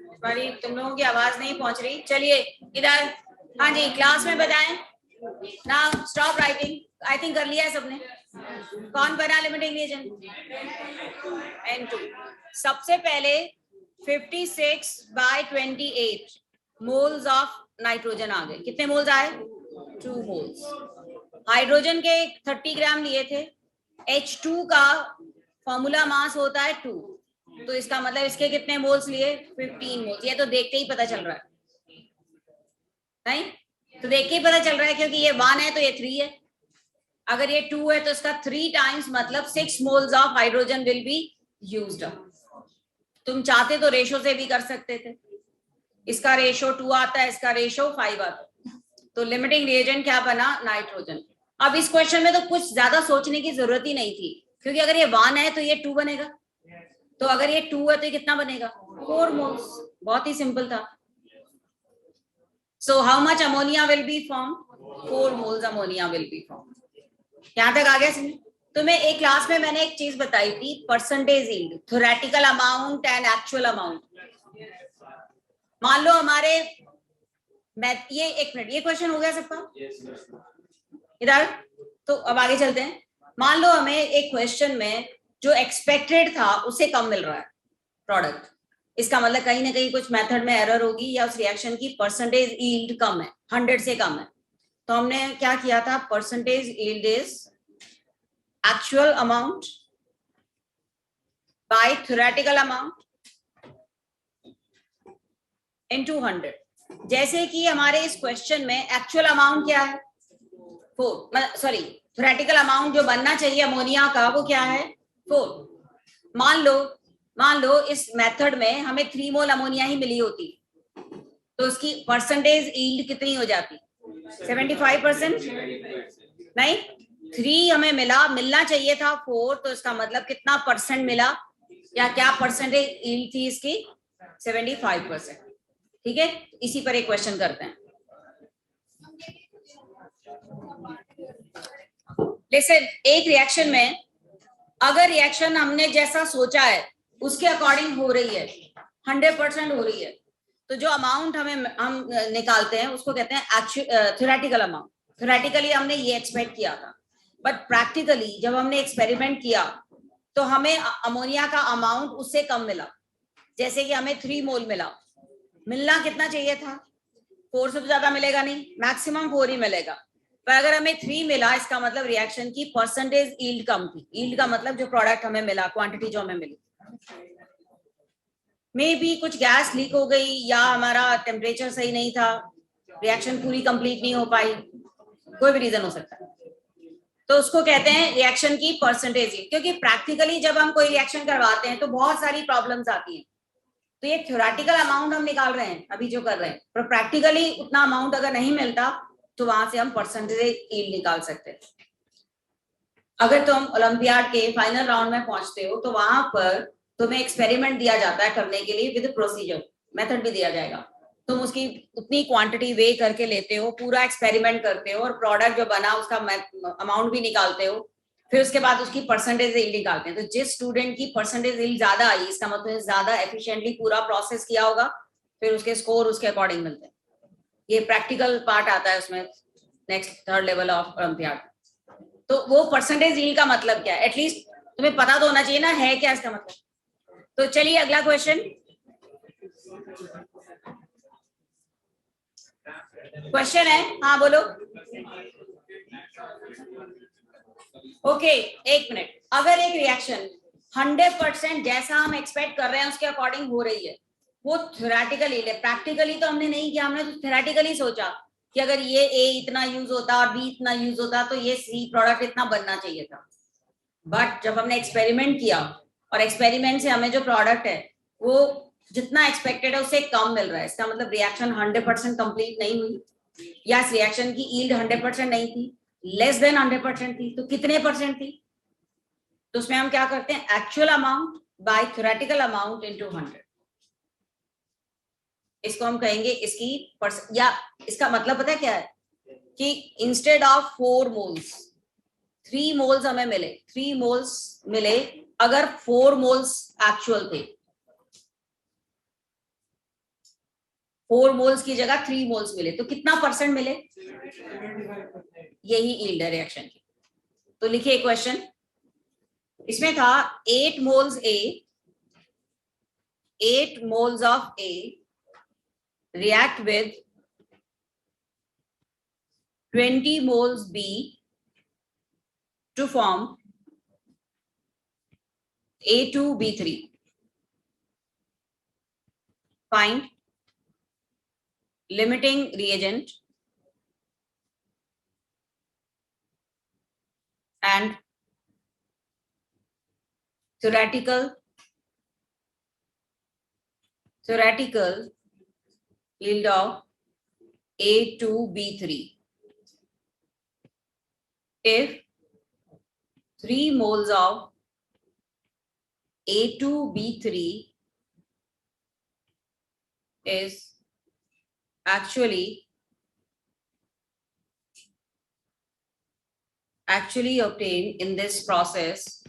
तुम्हारी, तुम लोगों की आवाज नहीं पहुंच रही। चलिए इधर, हाँ जी क्लास में बताएं ना। स्टॉप राइटिंग, आई थिंक कर लिया है सबने। कौन बना लिमिटिंग रिएजेंट? N2। सबसे पहले 56/28 मोल्स ऑफ नाइट्रोजन आ गए। कितने मोल्स आए? 2 मोल्स। हाइड्रोजन के 30 ग्राम लिए थे। H2 का फॉर्मूला मास होता है 2, तो इसका मतलब इसके कितने मोल्स लिए? 15 मोल्स। ये तो देखते ही पता चल रहा है, नहीं तो देख के ही पता चल रहा है, क्योंकि ये 1 है तो ये 3 है, अगर ये 2 है तो इसका 3 टाइम्स, मतलब 6 moles of hydrogen will be used up. तुम चाहते तो रेशो से भी कर सकते थे, इसका रेशो 2 आता है, इसका रेशो 5 आता है, तो लिमिटिंग रिएजेंट क्या बना? नाइट्रोजन। अब इस क्वेश्चन में तो कुछ ज्यादा सोचने की जरूरत ही नहीं थी, क्योंकि अगर ये 1 है तो ये 2 बनेगा, तो अगर ये 2 है तो ये कितना बनेगा? 4 मोल्स। बहुत ही सिंपल था। So how much ammonia will be formed? 4 moles ammonia will be formed. यहां तक आ गया समझ? तुम्हें एक क्लास में मैंने एक चीज बताई थी, percentage yield, theoretical amount and actual amount. मान लो हमारे ये, एक मिनट, ये क्वेश्चन हो गया सबका इधर? तो अब आगे चलते हैं। मान लो हमें एक क्वेश्चन में जो एक्सपेक्टेड था उससे कम मिल रहा है प्रोडक्ट, इसका मतलब कहीं ना कहीं कुछ मेथड में एरर होगी, या उस रिएक्शन की परसेंटेज यील्ड कम है, 100 से कम है। तो हमने क्या किया था? Percentage yield is actual amount by theoretical amount into 100। जैसे कि हमारे इस क्वेश्चन में एक्चुअल अमाउंट क्या है? 4, सॉरी, थ्योरेटिकल अमाउंट जो बनना चाहिए अमोनिया का वो क्या है? 4। मान लो इस मेथड में हमें 3 मोल अमोनिया ही मिली होती, तो उसकी परसेंटेज यील्ड कितनी हो जाती? 75%। नहीं, 3 हमें मिलना चाहिए था 4, तो इसका मतलब कितना परसेंट मिला, या क्या परसेंटेज यील्ड थी इसकी? 75%। ठीक है, इसी पर एक क्वेश्चन करते हैं। लिसन, एक रिएक्शन में अगर रिएक्शन हमने जैसा सोचा है उसके अकॉर्डिंग हो रही है, 100% हो रही है, तो जो अमाउंट हम निकालते हैं उसको कहते हैं थ्योरेटिकल अमाउंट। थ्योरेटिकली हमने ये एक्सपेक्ट किया था, बट प्रैक्टिकली जब हमने एक्सपेरिमेंट किया तो हमें अमोनिया का अमाउंट उससे कम मिला। जैसे कि हमें 3 मोल मिलना कितना चाहिए था? 4 से तो ज्यादा मिलेगा नहीं, मैक्सिमम 4 ही मिलेगा। पर अगर हमें 3 मिला, इसका मतलब रिएक्शन की परसेंटेज यील्ड कम थी। यील्ड का मतलब जो प्रोडक्ट हमें मिला, क्वांटिटी जो हमें मिली। मे बी कुछ गैस लीक हो गई, या हमारा टेम्परेचर सही नहीं था, रिएक्शन पूरी कंप्लीट नहीं हो पाई, कोई भी रीजन हो सकता है, तो उसको कहते हैं रिएक्शन की परसेंटेज यील्ड। क्योंकि प्रैक्टिकली जब हम कोई रिएक्शन करवाते हैं तो बहुत सारी प्रॉब्लम्स आती हैं, तो ये थ्योरेटिकल अमाउंट हम निकाल रहे हैं अभी जो कर रहे हैं, पर प्रैक्टिकली उतना अमाउंट अगर नहीं मिलता तो वहां से हम परसेंटेज यील्ड निकाल सकते हैं। अगर तुम ओलंपियाड के फाइनल राउंड में पहुंचते हो तो वहां पर तुम्हें एक्सपेरिमेंट दिया जाता है करने के लिए, विद प्रोसीजर मेथड भी दिया जाएगा। तुम उसकी उतनी क्वांटिटी वे करके लेते हो, पूरा एक्सपेरिमेंट करते हो, और प्रोडक्ट जो बना उसका अमाउंट भी निकालते हो, फिर उसके बाद उसकी परसेंटेज यील्ड निकालते हैं। तो जिस स्टूडेंट की परसेंटेज यील्ड ज्यादा आई, इसका मतलब ज्यादा एफिशिएंटली पूरा प्रोसेस किया होगा, फिर उसके स्कोर उसके अकॉर्डिंग मिलते हैं। ये प्रैक्टिकल पार्ट आता है उसमें, next 3rd level of olympiad. तो वो परसेंटेज यील्ड का मतलब क्या है, एटलीस्ट तुम्हें पता तो होना चाहिए ना, है क्या इसका मतलब। तो चलिए अगला क्वेश्चन है। हाँ बोलो। ओके, एक मिनट। अगर एक रिएक्शन 100% जैसा हम एक्सपेक्ट कर रहे हैं उसके अकॉर्डिंग हो रही है, वो थ्योरेटिकली है, प्रैक्टिकली तो हमने नहीं किया, हमने तो थ्योरेटिकली सोचा कि अगर ये ए इतना यूज होता और बी इतना यूज होता तो ये सी प्रोडक्ट इतना बनना चाहिए था। बट जब हमने एक्सपेरिमेंट किया और एक्सपेरिमेंट से हमें जो प्रोडक्ट है वो जितना एक्सपेक्टेड है उससे कम मिल रहा है, इसका मतलब रिएक्शन 100% कंप्लीट नहीं हुई, या इस रिएक्शन की यील्ड 100% नहीं थी, लेस देन 100% थी। तो कितने परसेंट थी? तो उसमें हम क्या करते हैं, actual amount by theoretical amount into 100। इसको हम कहेंगे इसकी या इसका मतलब पता है क्या है, कि इंस्टेड ऑफ 4 मोल्स 3 मोल्स हमें मिले, 3 मोल्स मिले, अगर 4 मोल्स एक्चुअल थे, 4 मोल्स की जगह 3 मोल्स मिले, तो कितना परसेंट मिले? यही यील्ड है रिएक्शन की। तो लिखिए क्वेश्चन, इसमें था 8 moles A, 8 moles of A react with 20 moles B to form A2B3. Find limiting reagent and theoretical yield of A2B3 if 3 moles of A2B3 is actually obtained in this process,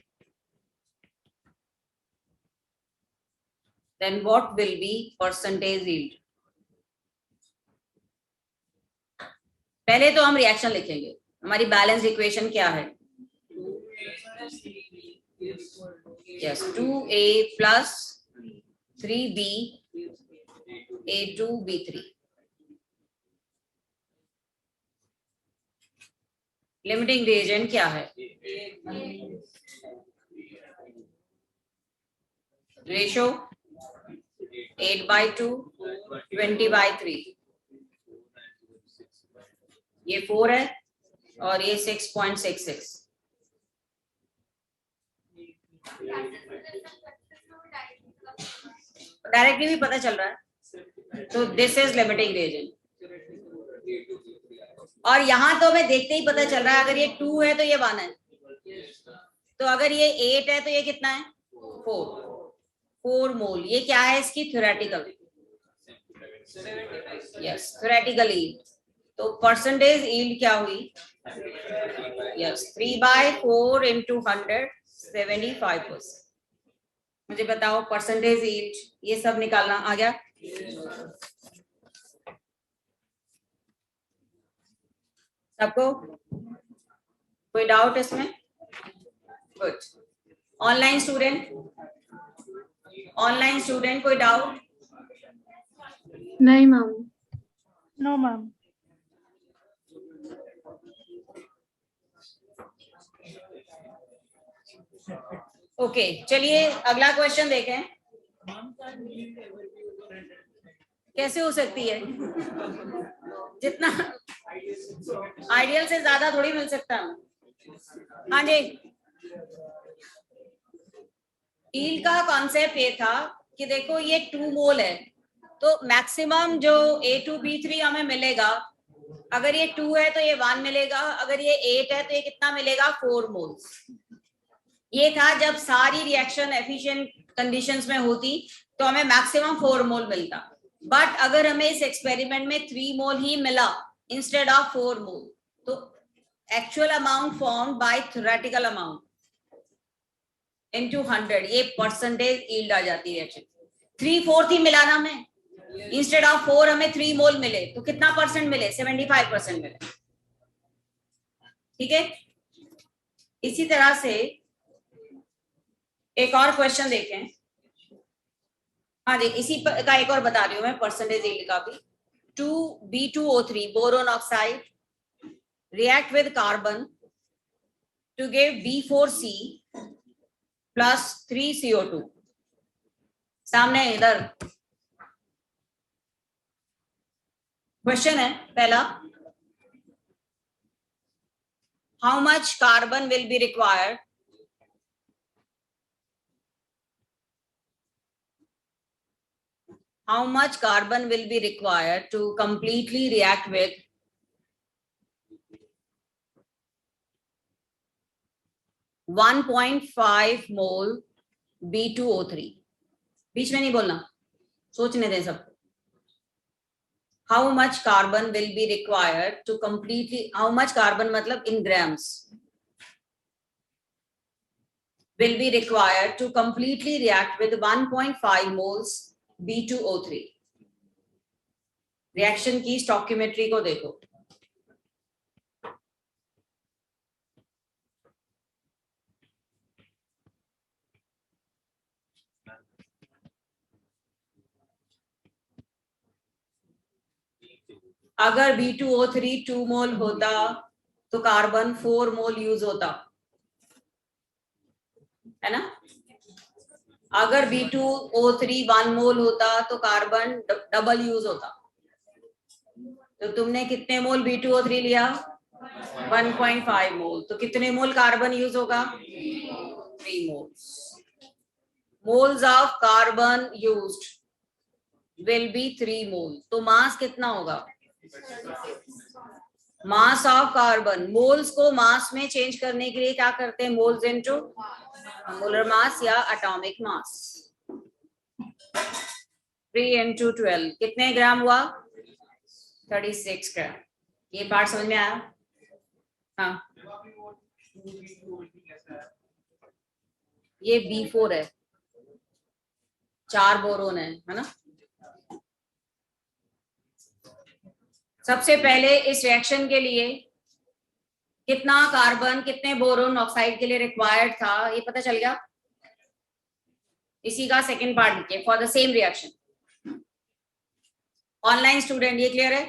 then what will be percentage yield? पहले तो हम reaction लिखेंगे। हमारी balance equation क्या है? Yes, 2A plus 3B A2B3। Limiting reagent क्या है? Ratio 8/2 20/3, ये 4 है और ये 6.66। डायरेक्टली भी पता चल रहा है। तो दिस इज लिमिटिंग रिएजेंट। और यहां तो हमें देखते ही पता चल रहा है, अगर ये 2 है तो ये 1 है, तो अगर ये 8 है तो ये कितना है? 4 मोल। ये क्या है? इसकी थ्योरेटिकल। Yes, theoretical yield. तो परसेंटेज यील्ड क्या हुई? Yes, 3/4 into 100, 75%। मुझे बताओ परसेंटेज यील्ड, ये सब निकालना आ गया? सबको कोई डाउट इसमें? गुड। ऑनलाइन स्टूडेंट कोई डाउट? नहीं मैम। No ma'am. ओके, चलिए अगला क्वेश्चन देखें। कैसे हो सकती है? जितना आइडियल से ज्यादा थोड़ी मिल सकता है। हाँ जी, यील्ड का कॉन्सेप्ट ये था कि देखो ये 2 मोल है, तो मैक्सिमम जो A2B3 हमें मिलेगा, अगर ये 2 है तो ये 1 मिलेगा, अगर ये 8 है तो ये कितना मिलेगा? 4 मोल्स। ये था जब सारी रिएक्शन एफिशिएंट कंडीशंस में होती तो हमें मैक्सिमम 4 मोल मिलता। बट अगर हमें इस एक्सपेरिमेंट में 3 मोल ही मिला इंस्टेड ऑफ 4 मोल, तो actual amount formed by theoretical amount into 100, ये परसेंटेज यील्ड आ जाती है रिएक्शन। 3/4 ही मिला ना हमें, इंस्टेड ऑफ 4 हमें 3 मोल मिले, तो कितना परसेंट मिले? 75% मिले। ठीक है, इसी तरह से एक और क्वेश्चन देखें। हाँ जी, इसी का एक और बता रही हूँ मैं परसेंटेज यील्ड का भी। 2B2O3 boron oxide react with carbon to give B4C plus 3CO2। सामने इधर क्वेश्चन है पहला, how much carbon will be required to completely react with 1.5 mole B2O3। बीच में नहीं बोलना, सोचने दें सबको। How much carbon will be required to completely, how much carbon मतलब in grams, will be required to completely react with 1.5 moles B2O3। Reaction की stoichiometry को देखो। अगर B2O3 2 मोल होता तो कार्बन 4 मोल यूज होता है ना। अगर B2O3 1 मोल होता तो कार्बन डबल यूज होता। तो तुमने कितने मोल B2O3 लिया? 1.5 मोल। तो कितने मोल कार्बन यूज होगा? 3 moles. Moles of carbon used will be 3 मोल। तो मास कितना होगा? मास ऑफ कार्बन, मोल्स को मास में चेंज करने के लिए क्या करते हैं? मोल्स इनटू मोलर मास या एटॉमिक मास। 3 into 12 कितने ग्राम हुआ? 36 ग्राम। ये पार्ट समझ में आया? हाँ, ये B4 है, 4 बोरोन है ना। सबसे पहले इस रिएक्शन के लिए कितना कार्बन कितने बोरोन ऑक्साइड के लिए रिक्वायर्ड था, ये पता चल गया। इसी का सेकंड पार्ट लिखिए for the same reaction. Online student ये क्लियर है?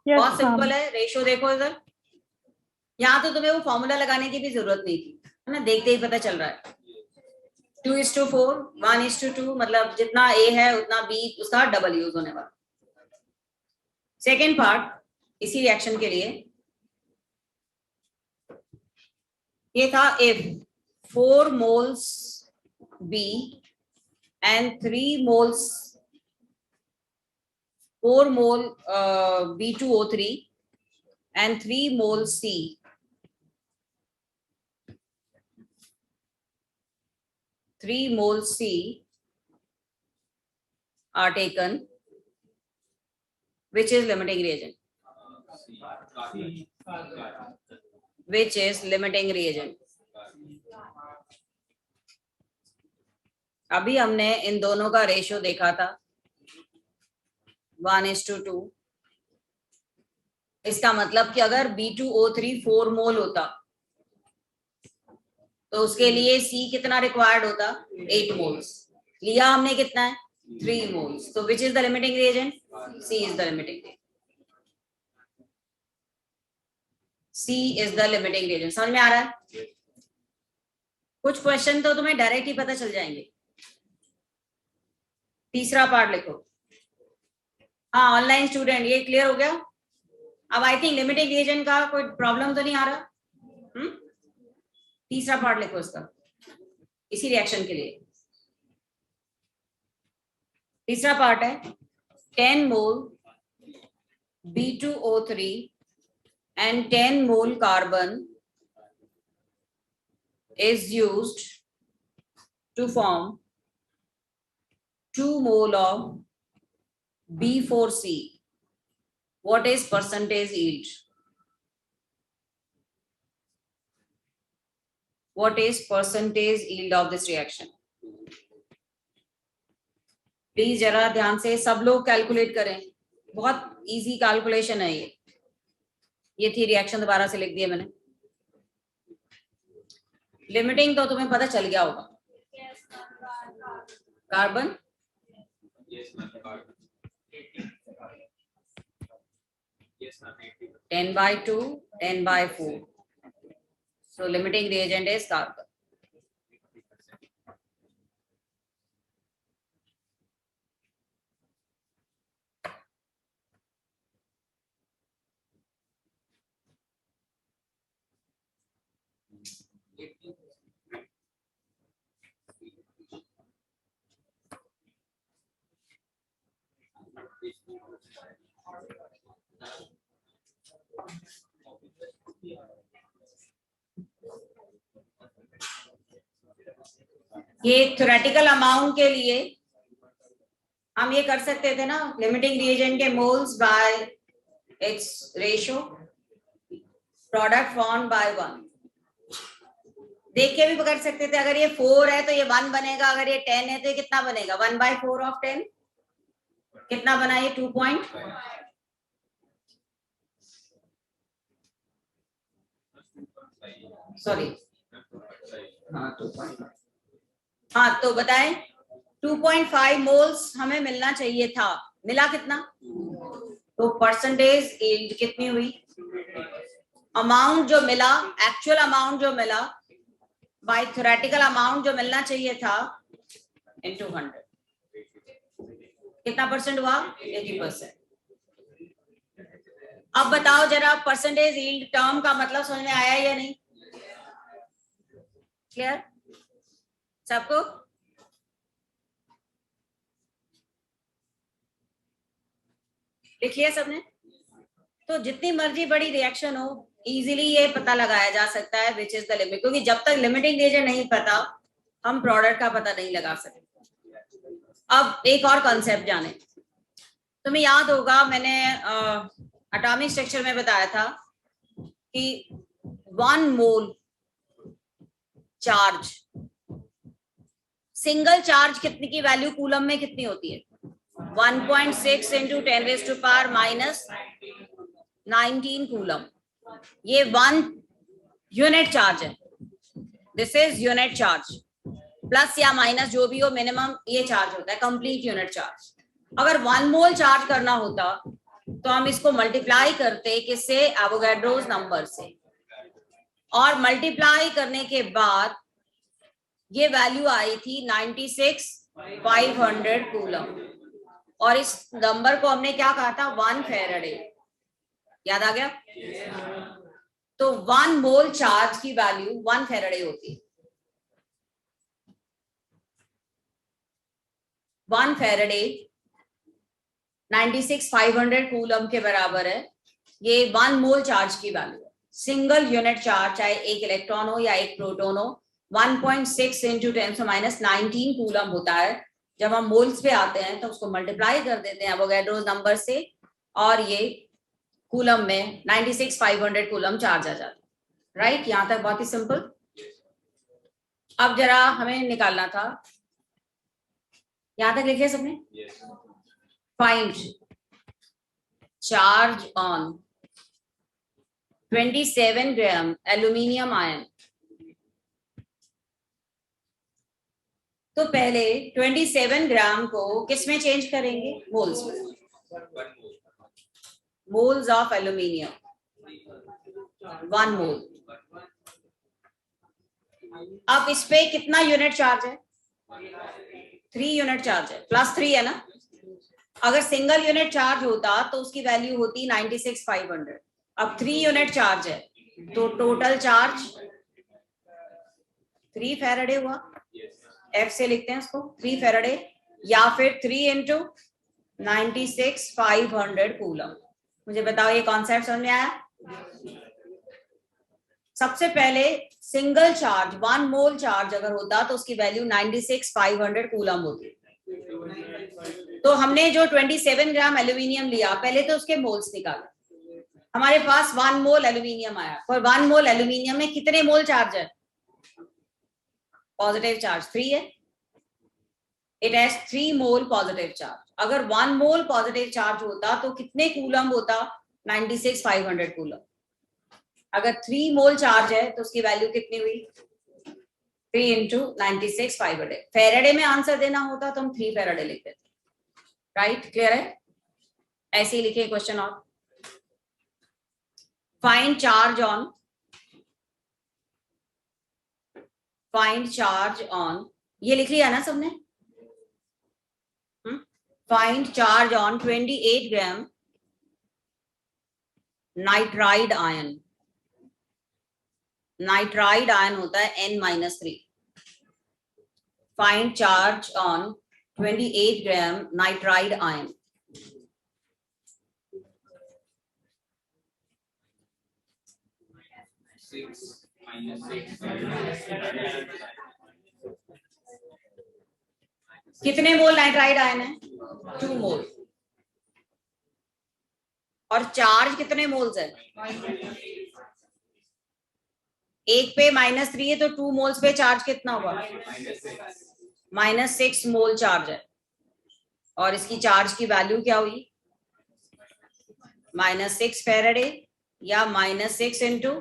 बहुत सिंपल है। रेशियो देखो इधर, यहाँ तो तुम्हें वो फॉर्मूला लगाने की भी जरूरत नहीं थी, है ना, देखते ही पता चल रहा है। 2:4, 1:2, मतलब जितना A है उतना B उसका डबल यूज होने वाला। सेकेंड पार्ट इसी रिएक्शन के लिए ये था, if 4 moles B and 3 moles 4 mole B2O3 and 3 mole C are taken, which is limiting reagent? Which is limiting reagent? अभी हमने इन दोनों का रेशियो देखा था 1:2. इसका मतलब कि अगर B2O3 4 मोल होता तो उसके लिए C कितना रिक्वायर्ड होता? 8 मोल्स. लिया हमने कितना है? 3 मोल्स. तो which is the limiting reagent? C is the limiting reagent. C is the limiting reagent. समझ में आ रहा है? कुछ क्वेश्चन तो तुम्हें डायरेक्ट ही पता चल जाएंगे. तीसरा पार्ट लिखो. हाँ, ऑनलाइन स्टूडेंट, ये क्लियर हो गया? अब आई थिंक लिमिटिंग रिएजेंट का कोई प्रॉब्लम तो नहीं आ रहा. तीसरा पार्ट लिखो इसका, इसी रिएक्शन के लिए. तीसरा पार्ट है 10 मोल B2O3 and 10 mole carbon is used to form 2 mole of B4C. What is percentage yield? What is percentage yield of this reaction? Please जरा ध्यान से सब लोग कैलकुलेट करें. बहुत इजी कैलकुलेशन है ये थी रिएक्शन. दोबारा से लिख दिया मैंने. लिमिटिंग तो तुम्हें पता चल गया होगा. Carbon Yes, ma'am. 10/2, 10/4. So limiting reagent is carbon. ये थ्योरेटिकल अमाउंट के लिए हम ये कर सकते थे ना, लिमिटिंग रिएजेंट के moles bye it's ratio, product formed by 1. देख के भी पकड़ सकते थे. अगर ये 4 है तो ये 1 बनेगा, अगर ये 10 है तो ये कितना बनेगा? 1/4 ऑफ 10. कितना बना ये? 2 पॉइंट. सॉरी, हाँ 2. हाँ, तो बताएं 2.5 मोल्स हमें मिलना चाहिए था. मिला कितना? तो परसेंटेज यील्ड कितनी हुई? अमाउंट जो मिला, एक्चुअल अमाउंट जो मिला बाय थ्योरेटिकल अमाउंट जो मिलना चाहिए था इनटू 100. कितना परसेंट हुआ? 80%. अब बताओ जरा, परसेंटेज यील्ड टर्म का मतलब समझ में आया या नहीं? क्लियर सबको? लिख लिया सबने? तो जितनी मर्जी बड़ी रिएक्शन हो, इजीली ये पता लगाया जा सकता है विच इज द लिमिट, क्योंकि जब तक लिमिटिंग रिएजेंट नहीं पता हम प्रोडक्ट का पता नहीं लगा सकते. अब एक और कॉन्सेप्ट जाने. तुम्हें याद होगा मैंने एटॉमिक स्ट्रक्चर में बताया था कि 1 मोल चार्ज, सिंगल चार्ज कितनी की वैल्यू कूलम में कितनी होती है? 1.6 into 10⁻⁹ कूलम. ये 1 यूनिट चार्ज है. This is unit charge. Plus या माइनस जो भी हो, मिनिमम ये चार्ज होता है, कंप्लीट यूनिट चार्ज. अगर 1 मोल चार्ज करना होता तो हम इसको मल्टीप्लाई करते किससे? एवोगाड्रोस नंबर से. और मल्टीप्लाई करने के बाद ये वैल्यू आई थी 96,500 कूलम. और इस नंबर को हमने क्या कहा था? 1 फैराडे. याद आ गया? तो 1 मोल चार्ज की वैल्यू 1 फैराडे होती है. 1 फैराडे 96,500 कूलम के बराबर है. ये 1 मोल चार्ज की वैल्यू है. सिंगल यूनिट चार्ज, चाहे एक इलेक्ट्रॉन हो या एक प्रोटॉन हो, 1.6 into 10⁻⁹ कूलम होता है. जब हम मोल्स पे आते हैं तो उसको मल्टीप्लाई कर देते हैं एवोगैड्रो नंबर से, और ये कूलम में 96,500 कूलम चार्ज आ जाता है। राइट, यहां तक बहुत ही सिंपल। अब जरा हमें निकालना था, यहां तक लिखे सबने? Yes. Find charge on 27 gram aluminium ion. तो पहले 27 ग्राम को किस में चेंज करेंगे? मोल्स में। 1 mole. मोल्स ऑफ एल्यूमिनियम, 1 मोल। अब इस पे कितना यूनिट चार्ज है? 3 यूनिट चार्ज है, +3 है ना। अगर सिंगल यूनिट चार्ज होता तो उसकी वैल्यू होती 96,500। अब 3 यूनिट चार्ज है तो टोटल चार्ज 3 फैराडे हुआ। F से लिखते हैं उसको 3 फैराडे, या फिर 3 इंटू 96,500 कूलम। मुझे बताओ ये कॉन्सेप्ट समझ में आया? सबसे पहले सिंगल चार्ज 1 मोल चार्ज अगर होता तो उसकी वैल्यू 96,500 कूलम होती। तो हमने जो 27 ग्राम एल्यूमिनियम लिया, पहले तो उसके मोल्स निकाले। हमारे पास 1 मोल एल्यूमिनियम आया। पर 1 मोल एल्यूमिनियम में कितने मोल चार्ज है? पॉजिटिव चार्ज 3 है। It has 3 mole positive charge. अगर 1 मोल पॉजिटिव चार्ज होता तो कितने कूलम होता? 96,500 कूलम। अगर 3 मोल चार्ज है तो उसकी वैल्यू कितनी हुई? 3 इंटू 96,500। फेराडे में आंसर देना होता तो हम 3 फेराडे लिखते थे। राइट, क्लियर है? ऐसे ही लिखे क्वेश्चन। और फाइंड चार्ज ऑन, ये लिख लिया ना सबने? Find charge on 28 gram nitride ion. Nitride ion होता है N-3। Find charge on 28 gram nitride ion. कितने मोल नाइट्राइड आयन है? 2 मोल। और चार्ज कितने मोल्स है? एक पे -3 है तो 2 मोल्स पे चार्ज कितना होगा? -6 मोल चार्ज है। और इसकी चार्ज की वैल्यू क्या हुई? -6 फेराडे या -6 इंटू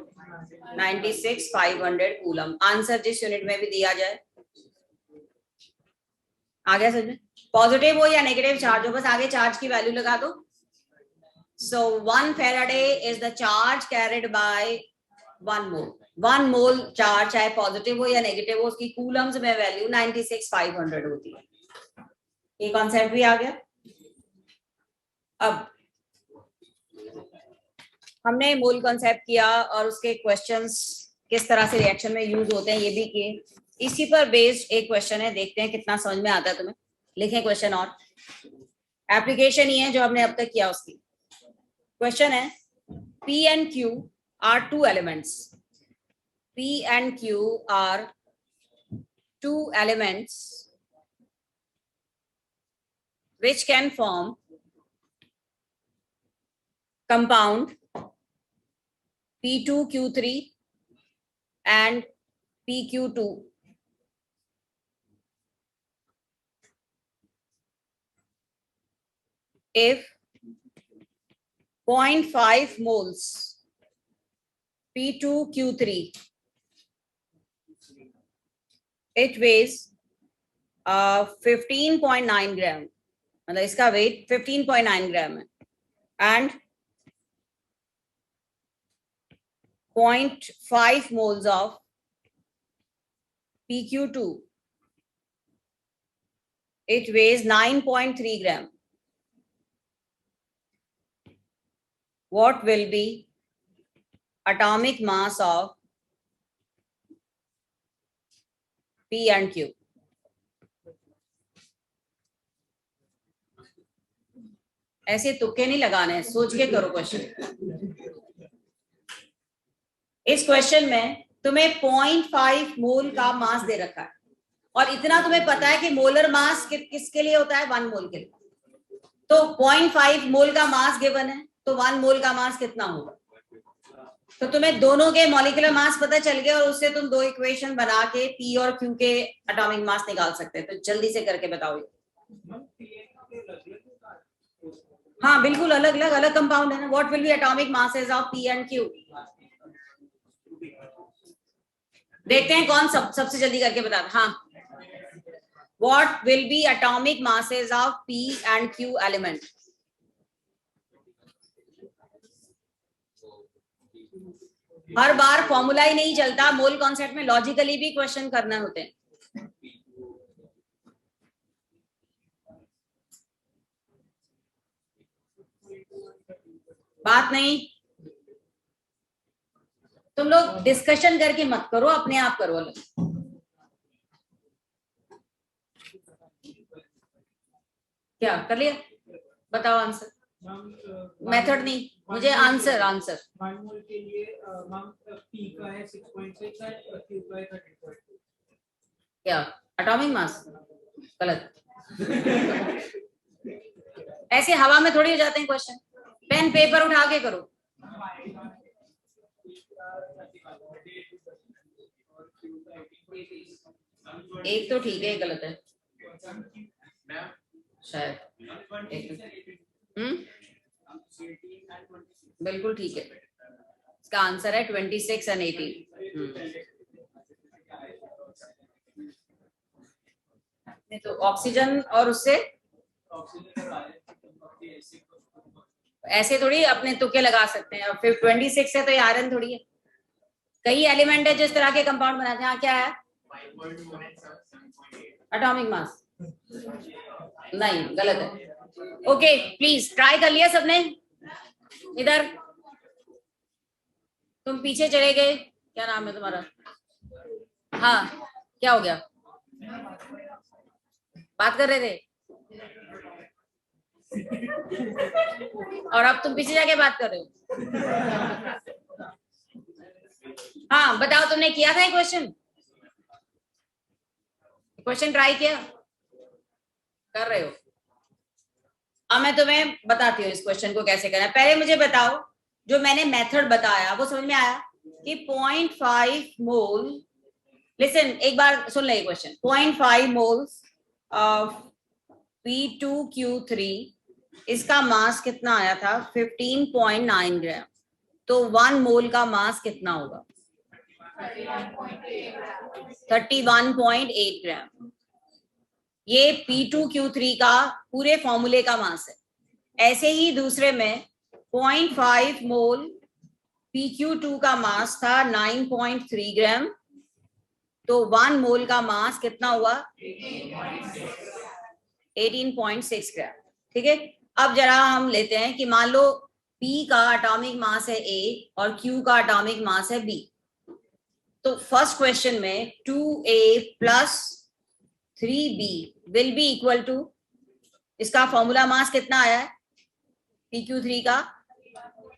96,500 कूलम। आंसर जिस यूनिट में भी दिया जाए। आ गया समझ में? पॉजिटिव हो या नेगेटिव चार्ज हो, बस आगे चार्ज की वैल्यू लगा दो। सो 1 Faraday is the charge carried by 1 mole. 1 mole charge चाहे पॉजिटिव हो या नेगेटिव हो, उसकी कूलम्स में वैल्यू 96,500 होती है। ये कॉन्सेप्ट भी आ गया। अब हमने मोल कॉन्सेप्ट किया और उसके क्वेश्चंस किस तरह से रिएक्शन में यूज होते हैं ये भी किए। इसी पर बेस्ड एक क्वेश्चन है, देखते हैं कितना समझ में आता है तुम्हें। लिखें क्वेश्चन। और एप्लीकेशन ही है जो हमने अब तक किया उसकी। क्वेश्चन है P and Q are 2 elements. P and Q are 2 elements which can form compound P2Q3 and PQ2. If 0.5 moles P2Q3, it weighs 15.9 ग्राम, मतलब इसका वेट 15.9 ग्राम है। And 0.5 moles of PQ2, it weighs 9.3 gram. What will be atomic mass of P and Q? ऐसे तुक्के नहीं लगाने, सोच के करो क्वेश्चन। इस क्वेश्चन में तुम्हें 0.5 मोल का मास दे रखा है और इतना तुम्हें पता है कि मोलर मास किसके लिए होता है, 1 मोल के लिए। तो 0.5 मोल का मास गिवन है, तो 1 मोल का मास कितना होगा। तो तुम्हें दोनों के मॉलिक्यूलर मास पता चल गया और उससे तुम 2 इक्वेशन बना के पी और क्यू के एटॉमिक मास निकाल सकते हैं। तो जल्दी से करके बताओ। हाँ बिल्कुल अलग अलग कंपाउंड है ना। What will be atomic masses of P and Q. देखते हैं कौन सबसे जल्दी करके बताता। हाँ, what will be atomic masses of P and Q element. हर बार फॉर्मूला ही नहीं चलता, मोल कॉन्सेप्ट में लॉजिकली भी क्वेश्चन करना होते हैं। बात नहीं, तुम लोग डिस्कशन करके मत करो, अपने आप करो। क्या कर लिया, बताओ आंसर। मेथड नहीं, मुझे आंसर। के लिए पी का है 6.6 और क्यू का है 13.2। क्या एटॉमिक मास? गलत। ऐसे हवा में थोड़ी हो जाते हैं क्वेश्चन। पेन पेपर उठा के करो। एक तो ठीक है, एक गलत है शायद। बिल्कुल ठीक है, इसका आंसर है 26 और 18। तो ऑक्सीजन और उससे ऐसे थोड़ी अपने तुक्के लगा सकते हैं। और फिर 26 है तो ये आयरन थोड़ी है। कई एलिमेंट है जिस तरह के कंपाउंड बनाते हैं। क्या है एटॉमिक मास? नहीं, गलत है। ओके प्लीज, ट्राई कर लिया सबने? इधर तुम पीछे चले गए, क्या नाम है तुम्हारा? हाँ, क्या हो गया? बात कर रहे थे और अब तुम पीछे जाके बात कर रहे हो। हाँ बताओ, तुमने किया था ये क्वेश्चन ट्राई किया? कर रहे हो? अब मैं तुम्हें बताती हूँ इस क्वेश्चन को कैसे करना है। पहले मुझे बताओ, जो मैंने मेथड बताया वो समझ में आया कि 0.5 मोल। लिसन, एक बार सुन ले क्वेश्चन। 0.5 मोल्स ऑफ P2Q3, इसका मास कितना आया था? 15.9 ग्राम। तो 1 मोल का मास कितना होगा? 31.8 ग्राम। ये P2Q3 का पूरे फॉर्मूले का मास है। ऐसे ही दूसरे में 0.5 मोल PQ2 का मास था 9.3 ग्राम। तो 1 मोल का मास कितना हुआ? 18.6 ग्राम। ठीक है, अब जरा हम लेते हैं कि मान लो P का एटॉमिक मास है A और Q का एटॉमिक मास है B। तो फर्स्ट क्वेश्चन में 2A plus 3B will be equal to, इसका फॉर्मूला मास कितना आया है PQ3 का?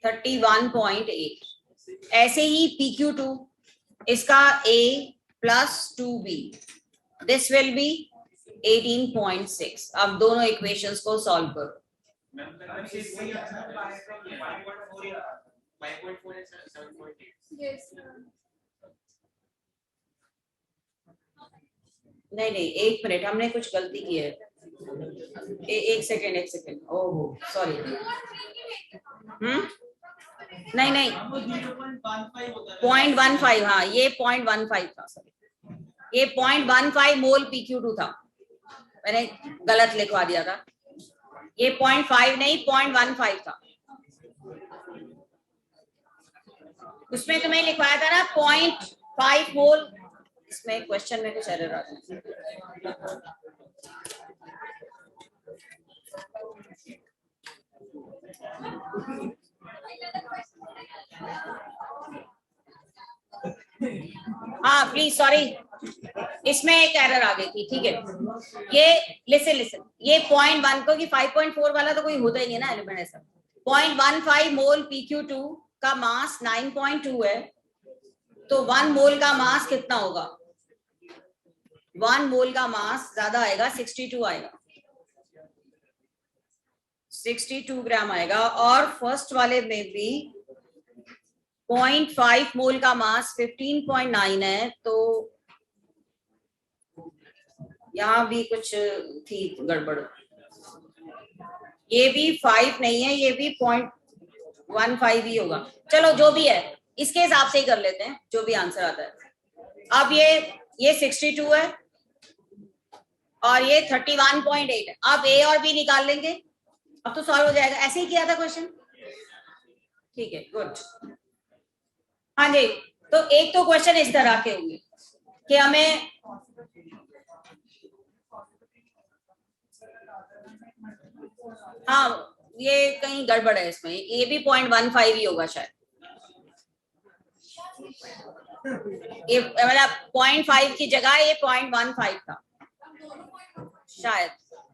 31.8। ऐसे ही PQ2, इसका A plus 2B, this will be 18.6। अब दोनों इक्वेशंस को सॉल्व करो। नहीं, एक मिनट, हमने कुछ गलती की है। एक सेकेंड। Oh sorry. नहीं 0.15। हाँ, ये 0.15 था। ये 0.15 मोल PQ2 था, मैंने गलत लिखवा दिया था। ये 0.5 नहीं 0.15 था। उसमें तुम्हें लिखवाया था ना 0.5 मोल। इसमें क्वेश्चन में कुछ एरर आ गया। हाँ प्लीज, सॉरी, इसमें एक एरर आ गई थी। ठीक है, ये लिसन, ये 0.1 को कि 5.4 वाला तो कोई होता ही नहीं है ना एलिमेंट ऐसा। 0.15 मोल PQ2 का मास 9.2 है। तो 1 मोल का मास कितना होगा? 1 मोल का मास ज्यादा आएगा, 62 आएगा, 62 ग्राम आएगा। और फर्स्ट वाले में भी 0.5 मोल का मास 15.9 है, तो यहाँ भी कुछ थी गड़बड़। ये भी 5 नहीं है, ये भी 0.15 ही होगा। चलो जो भी है इसके हिसाब से ही कर लेते हैं, जो भी आंसर आता है। अब ये 62 है और ये 31.8 है। अब ए और बी निकाल लेंगे, अब तो सॉल्व हो जाएगा। ऐसे ही किया था क्वेश्चन, ठीक है, गुड। हाँ जी, तो एक तो क्वेश्चन इस तरह के होंगे कि हमें हाँ, ये कहीं गड़बड़ है इसमें, ये भी 0.15 ही होगा शायद, ये मतलब 0.5 की जगह ये 0.15 था शायद।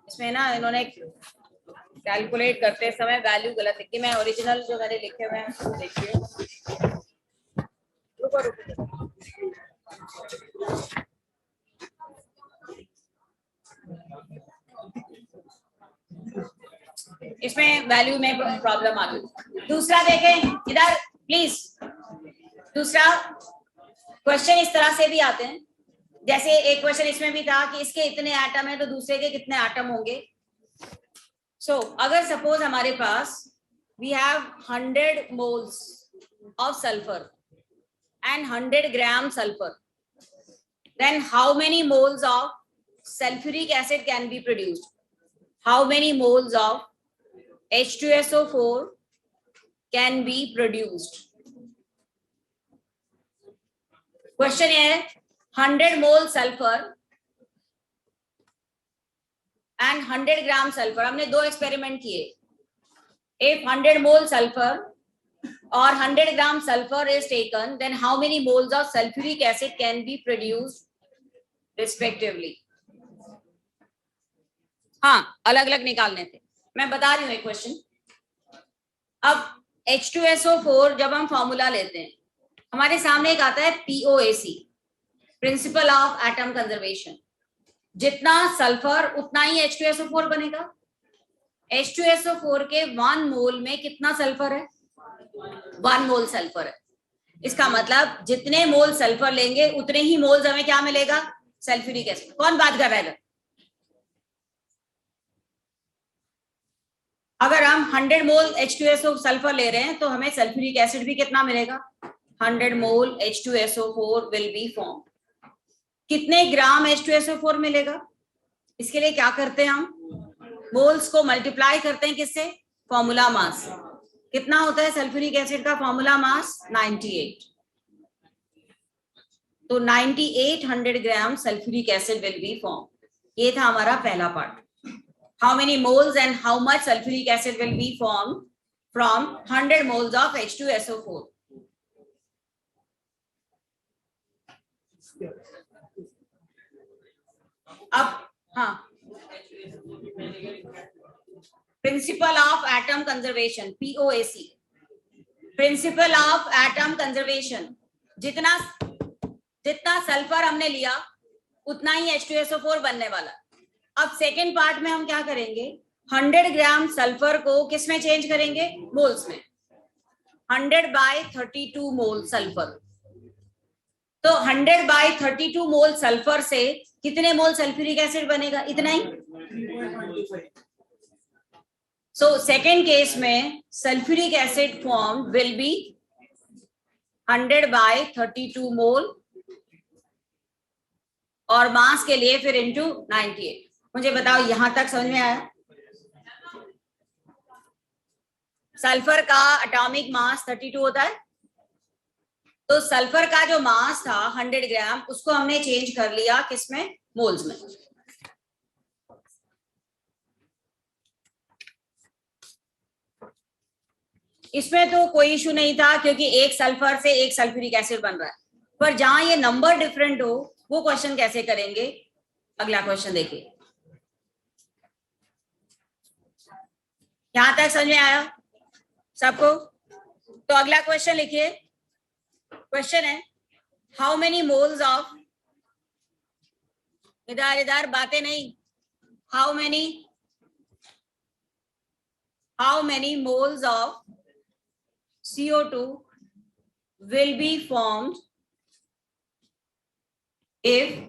इसमें ना इन्होंने कैलकुलेट करते समय वैल्यू गलत लिखी। मैं ओरिजिनल जो मैंने लिखे हुए हैं वो देखिए, रुको। इसमें वैल्यू में प्रॉब्लम आ गई। दूसरा देखें इधर प्लीज। दूसरा क्वेश्चन इस तरह से भी आते हैं, जैसे एक क्वेश्चन इसमें भी था कि इसके इतने एटम है तो दूसरे के कितने एटम होंगे। सो अगर सपोज हमारे पास we have 100 moles of sulphur and 100 gram sulfur, then how many moles of sulfuric acid can be produced? How many moles of H2SO4 can be produced? Question है 100 mole sulfur and 100 gram sulfur। हमने दो experiment किए। If 100 mole sulfur or 100 gram sulfur is taken, then how many moles of sulfuric acid can be produced respectively? हाँ, अलग अलग निकालने थे, मैं बता रही हूँ एक क्वेश्चन। अब H2SO4 जब हम फॉर्मूला लेते हैं, हमारे सामने एक आता है POAC, principle of atom conservation. जितना सल्फर उतना ही H2SO4 बनेगा। H2SO4 के 1 मोल में कितना सल्फर है? 1 मोल सल्फर है। इसका मतलब जितने मोल सल्फर लेंगे उतने ही मोल्स हमें क्या मिलेगा? Sulphuric acid. कौन बात कर रहा है? अगर हम 100 मोल H2SO सल्फर ले रहे हैं तो हमें सल्फ्यूरिक एसिड भी कितना मिलेगा? 100 मोल H2SO4 विल बी फॉर्म। कितने ग्राम H2SO4 मिलेगा? इसके लिए क्या करते हैं हम? मोल्स को मल्टीप्लाई करते हैं किससे? Formula mass. कितना होता है सल्फ्यूरिक एसिड का फॉर्मूला मास? 98। तो 9800 gram sulphuric acid will be form. ये था हमारा पहला part. How many moles and how much sulphuric acid will be form from 100 moles of H2SO4। अब हाँ, principle of atom conservation, POAC, principle of atom conservation. जितना sulphur हमने लिया उतना ही H2SO4 बनने वाला। अब सेकेंड पार्ट में हम क्या करेंगे? 100 ग्राम सल्फर को किस में चेंज करेंगे? मोल्स में। 100/32 मोल सल्फर। तो 100/32 मोल सल्फर से कितने मोल सल्फ्यूरिक एसिड बनेगा? इतना ही। So second case में sulfuric acid form will be 100/32 मोल और मास के लिए फिर into 98। मुझे बताओ यहां तक समझ में आया? सल्फर का एटॉमिक मास 32 होता है, तो सल्फर का जो मास था 100 ग्राम उसको हमने चेंज कर लिया किसमें? मोल्स में। इसमें तो कोई इशू नहीं था क्योंकि एक सल्फर से एक सल्फ्यूरिक एसिड बन रहा है। पर जहां ये नंबर डिफरेंट हो वो क्वेश्चन कैसे करेंगे? अगला क्वेश्चन देखिए। यहां तक समझ में आया सबको? तो अगला क्वेश्चन लिखिए। क्वेश्चन है हाउ मेनी मोल्स ऑफ इधर इधर बातें नहीं. How many moles of CO2 will be formed if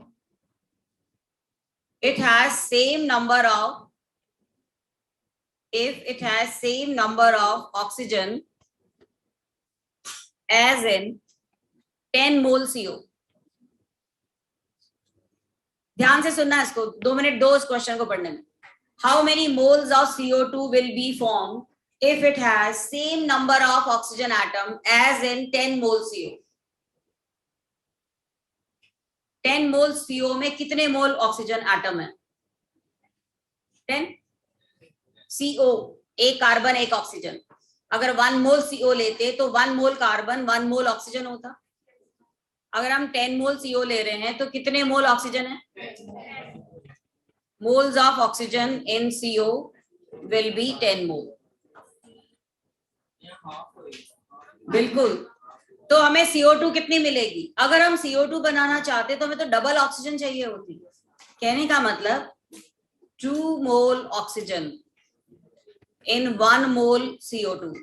it has same number of oxygen as in 10 mole CO. ध्यान से सुनना इसको, 2 मिनट दो इस क्वेश्चन को पढ़ने में. How many moles of CO2 will be formed if it has same number of oxygen atom as in 10 mole CO? 10 mole CO में कितने मोल ऑक्सीजन एटम है? 10. CO, एक कार्बन एक ऑक्सीजन. अगर 1 मोल CO लेते तो 1 मोल कार्बन 1 मोल ऑक्सीजन होता. अगर हम 10 मोल CO ले रहे हैं तो कितने मोल ऑक्सीजन है? Moles of oxygen in CO will be 10 मोल. बिल्कुल. तो हमें CO2 कितनी मिलेगी? अगर हम CO2 बनाना चाहते तो हमें तो डबल ऑक्सीजन चाहिए होती. कहने का मतलब 2 मोल ऑक्सीजन इन 1 मोल CO2.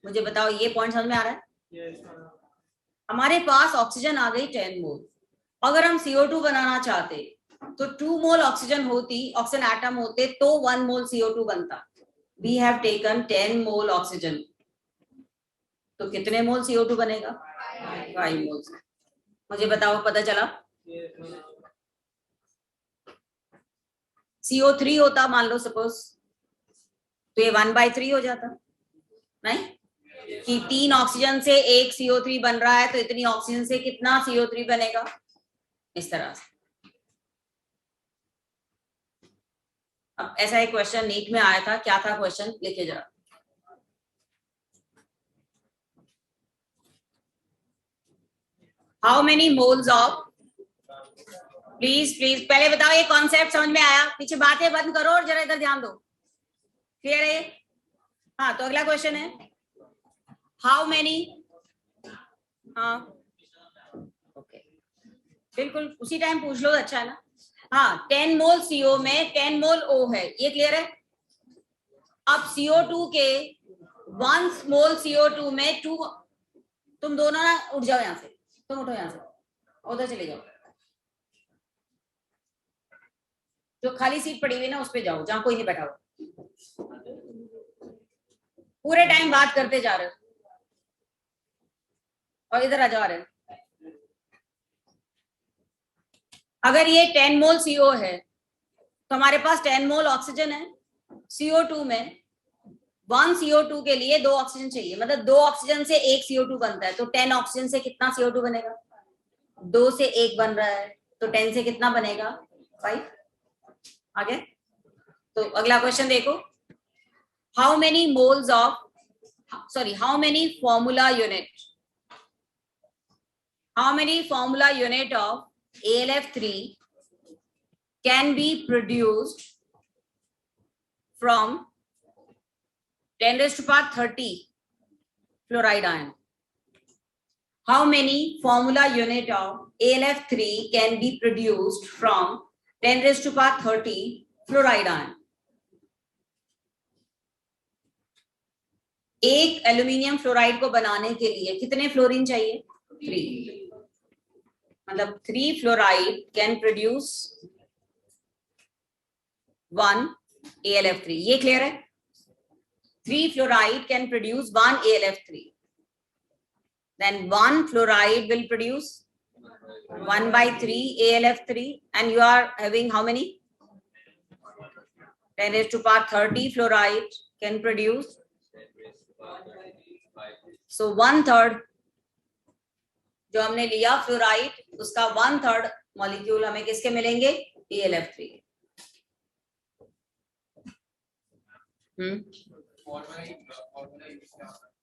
मुझे बताओ ये पॉइंट समझ में आ रहा है? हमारे पास ऑक्सीजन आ गई 10 मोल. अगर हम CO2 बनाना चाहते तो 2 मोल ऑक्सीजन एटम होते तो 1 मोल CO2 बनता. We have taken 10 mole oxygen, तो कितने मोल CO2 बनेगा? 5 मोल. मुझे बताओ, पता चला? CO3 होता मान लो सपोज, तो ये 1/3 हो जाता. नहीं कि 3 ऑक्सीजन से 1 CO3 बन रहा है, तो इतनी ऑक्सीजन से कितना CO3 बनेगा? इस तरह से. अब ऐसा एक क्वेश्चन नीट में आया था. क्या था क्वेश्चन? लिखे जरा. How many moles of, please पहले बताओ ये कॉन्सेप्ट समझ में आया? पीछे बातें बंद करो और जरा इधर ध्यान दो. क्लियर है? हाँ, तो अगला क्वेश्चन है हाउ मेनी. हाँ ओके, बिल्कुल उसी टाइम पूछ लो, अच्छा है ना. हाँ, 10 मोल CO में 10 मोल O है, ये क्लियर है? अब CO2 के 1 मोल CO2 में 2, तुम दोनों ना उठ जाओ यहाँ से. तुम उठो यहाँ से, उधर चले जाओ. जो खाली सीट पड़ी हुई ना उस पे जाओ, जहां कोई नहीं बैठा हो. पूरे टाइम बात करते जा रहे हो और इधर आ जा रहे हो. अगर ये 10 मोल CO है तो हमारे पास 10 मोल ऑक्सीजन है. CO2 में 1 CO2 के लिए 2 ऑक्सीजन चाहिए, मतलब 2 ऑक्सीजन से 1 CO2 बनता है. तो 10 ऑक्सीजन से कितना CO2 बनेगा? 2 से 1 बन रहा है, तो 10 से कितना बनेगा? 5. आगे तो अगला क्वेश्चन देखो. How many moles of, how many formula unit of AlF3 can be produced from 10 raised to power 30 fluoride ion. How many formula unit of AlF3 can be produced from 10 raised to power 30 fluoride ion? एक aluminium fluoride को बनाने के लिए कितने fluorine चाहिए? 3. मतलब 3 fluoride can produce 1 AlF3. ये clear है? 3 fluoride can produce 1 AlF3. Then 1 fluoride will produce 1/3 AlF3, and you are having how many? 10 raised to power 30 fluoride can produce. So 1/3 जो हमने लिया फ्लोराइड, उसका 1/3 मॉलिक्यूल हमें किसके मिलेंगे? AlF3.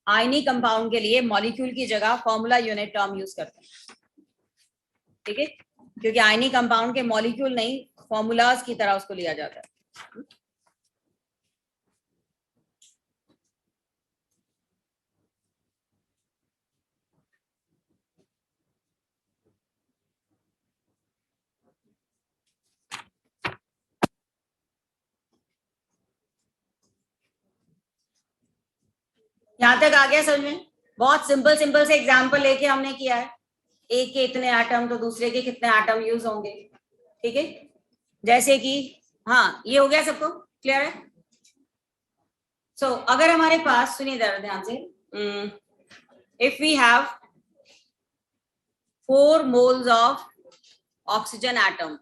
आयनी कंपाउंड के लिए मॉलिक्यूल की जगह फॉर्मूला यूनिट टर्म यूज करते हैं. ठीक है, क्योंकि आयनी कंपाउंड के मॉलिक्यूल नहीं, फॉर्मूलाज की तरह उसको लिया जाता है. यहाँ तक आ गया समझ में? बहुत सिंपल सिंपल से एग्जाम्पल लेके हमने किया है, एक के इतने एटम तो दूसरे के कितने एटम यूज होंगे, ठीक है। जैसे कि हाँ, ये हो गया सबको क्लियर है? सो अगर हमारे पास, सुनिए जरा ध्यान से, if we have 4 moles of oxygen atom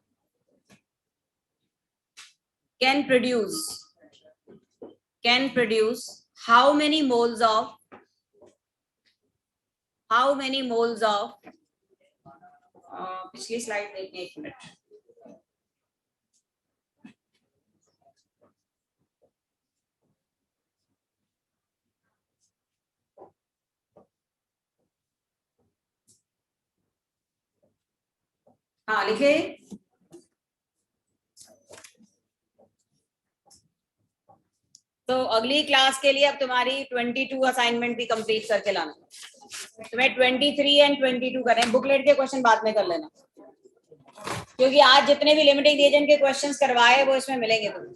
can produce how many moles of पिछली स्लाइड देखिए, एक मिनट। हाँ लिखे। तो अगली क्लास के लिए अब तुम्हारी 22 असाइनमेंट भी कंप्लीट करके लाना। तुम्हें 23 एंड 22 करें, बुकलेट के क्वेश्चन बाद में कर लेना, क्योंकि आज जितने भी लिमिटिंग रिएजेंट के क्वेश्चंस करवाए वो इसमें मिलेंगे तुम्हें।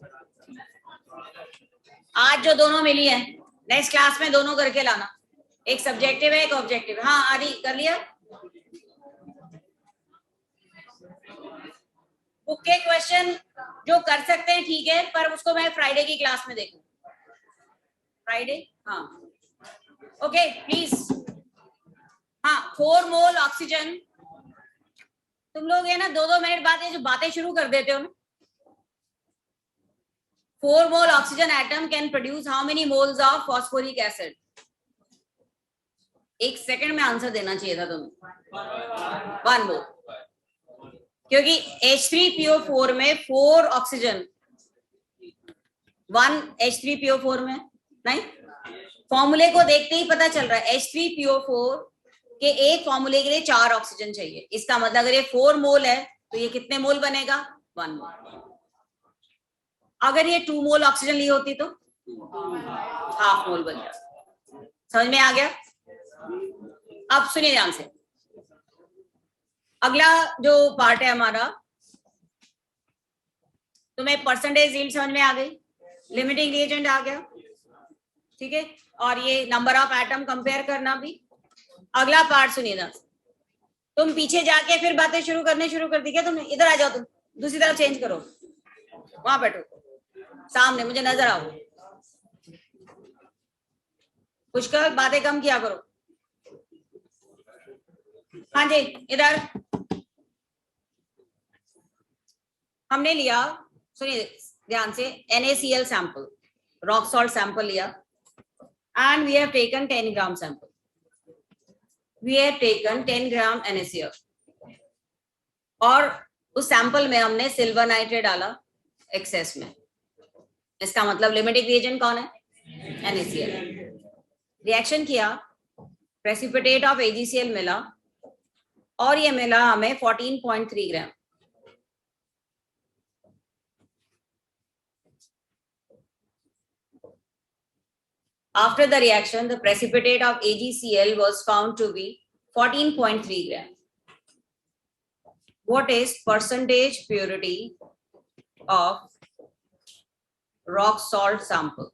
आज जो दोनों मिली है, नेक्स्ट क्लास में दोनों करके लाना, एक सब्जेक्टिव है एक ऑब्जेक्टिव है। हाँ आदि कर लिया? बुक के क्वेश्चन जो कर सकते हैं ठीक है, पर उसको मैं फ्राइडे की क्लास में देखूं। फ्राइडे, हाँ ओके प्लीज। हाँ 4 मोल ऑक्सीजन, तुम लोग है ना 2-2 मिनट बाद ये जो बातें शुरू कर देते हो ना। 4 मोल oxygen atom can produce how many moles of phosphoric acid? 1 second में आंसर देना चाहिए था तुम्हें। 1 मोल, क्योंकि H3PO4 में 4 ऑक्सीजन, 1 H3PO4 में नहीं। फॉर्मूले को देखते ही पता चल रहा है H3PO4 के एक फॉर्मूले के लिए 4 ऑक्सीजन चाहिए। इसका मतलब अगर ये 4 मोल है तो ये कितने मोल बनेगा? 1 मोल। अगर ये 2 मोल ऑक्सीजन ली होती तो हाफ मोल बन जाता। समझ में आ गया? अब सुनिए ध्यान से, अगला जो पार्ट है हमारा, तुम्हें परसेंटेज यील्ड समझ में आ गई, लिमिटिंग रिएजेंट आ गया, ठीक है, और ये नंबर ऑफ एटम कंपेयर करना भी। अगला पार्ट सुनिए ध्यान से। तुम पीछे जाके फिर बातें शुरू कर दी क्या तुमने? इधर आ जाओ, तुम दूसरी तरफ चेंज करो, वहां बैठो सामने, मुझे नजर आओ। पुष्कर बातें कम किया करो। हाँ जी इधर। हमने लिया, सुनिए ध्यान से, NaCl sample, rock salt sample लिया, and we have taken 10 gram sample. We have taken 10 gram NaCl, और उस सैंपल में हमने सिल्वर नाइट्रेट डाला एक्सेस में। इसका मतलब लिमिटिंग रिएजेंट कौन है? NaCl। रिएक्शन किया, प्रेसिपिटेट ऑफ AgCl मिला, और ये मिला हमें 14.3 ग्राम। After the reaction, the precipitate of AgCl was found to be 14.3 gram. What is percentage purity of rock salt sample?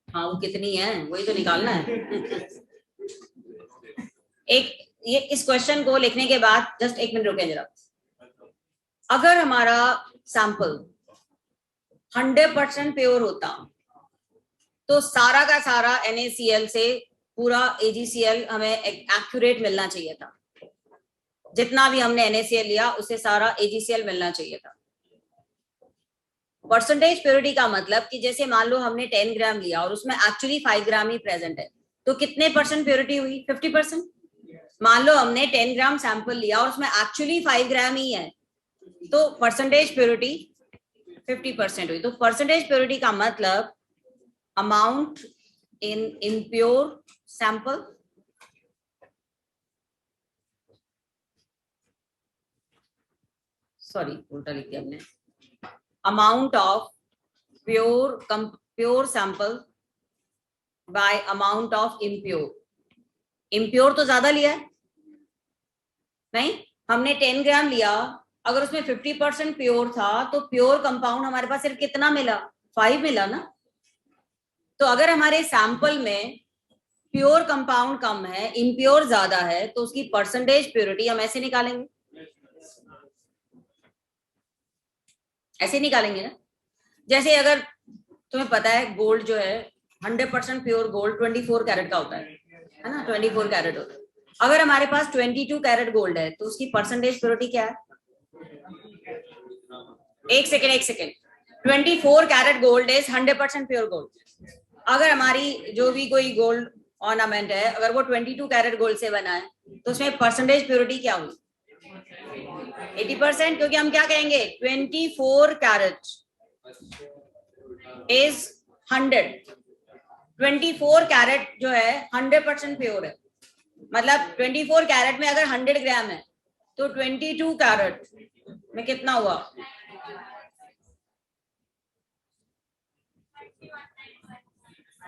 हाँ वो कितनी है वही तो निकालना है। एक ये इस क्वेश्चन को लिखने के बाद जस्ट 1 मिनट रुके जरा। अगर हमारा सैंपल 100% प्योर होता तो सारा का सारा NaCl से पूरा AgCl हमें एक्यूरेट मिलना चाहिए था। जितना भी हमने NaCl लिया उससे सारा AgCl मिलना चाहिए था। परसेंटेज प्योरिटी का मतलब कि जैसे मान लो हमने 10 ग्राम लिया और उसमें एक्चुअली 5 ग्राम ही प्रेजेंट है, तो कितने परसेंट प्योरिटी हुई? 50%। मान लो हमने 10 ग्राम सैंपल लिया और उसमें एक्चुअली 5 ग्राम ही है, तो परसेंटेज प्योरिटी 50% हुई। तो परसेंटेज प्योरिटी का मतलब अमाउंट इन इम्प्योर सैंपल उल्टा लिख दिया हमने, amount of pure sample bye amount of impure. Impure तो ज्यादा लिया है नहीं, हमने 10 ग्राम लिया, अगर उसमें 50% प्योर था तो प्योर कंपाउंड हमारे पास सिर्फ कितना मिला? 5 मिला ना। तो अगर हमारे सैंपल में प्योर कंपाउंड कम है, इम्प्योर ज्यादा है, तो उसकी परसेंटेज प्योरिटी हम ऐसे निकालेंगे, ऐसे निकालेंगे ना। जैसे अगर तुम्हें पता है गोल्ड जो है 100% प्योर गोल्ड 24 कैरेट का होता है ना, 24 कैरेट होता है। अगर हमारे पास 22 कैरेट गोल्ड है तो उसकी परसेंटेज प्योरिटी क्या है? एक second 24 carat gold is 100% pure gold. अगर हमारी जो भी कोई गोल्ड ऑर्नामेंट है अगर वो 22 कैरेट गोल्ड से बना है तो उसमें परसेंटेज प्योरिटी क्या हुई? 80%, क्योंकि हम क्या कहेंगे 24 कैरेट इज 100। 24 कैरेट जो है 100% प्योर है, मतलब 24 कैरेट में अगर 100 ग्राम है तो 22 कैरेट में कितना हुआ?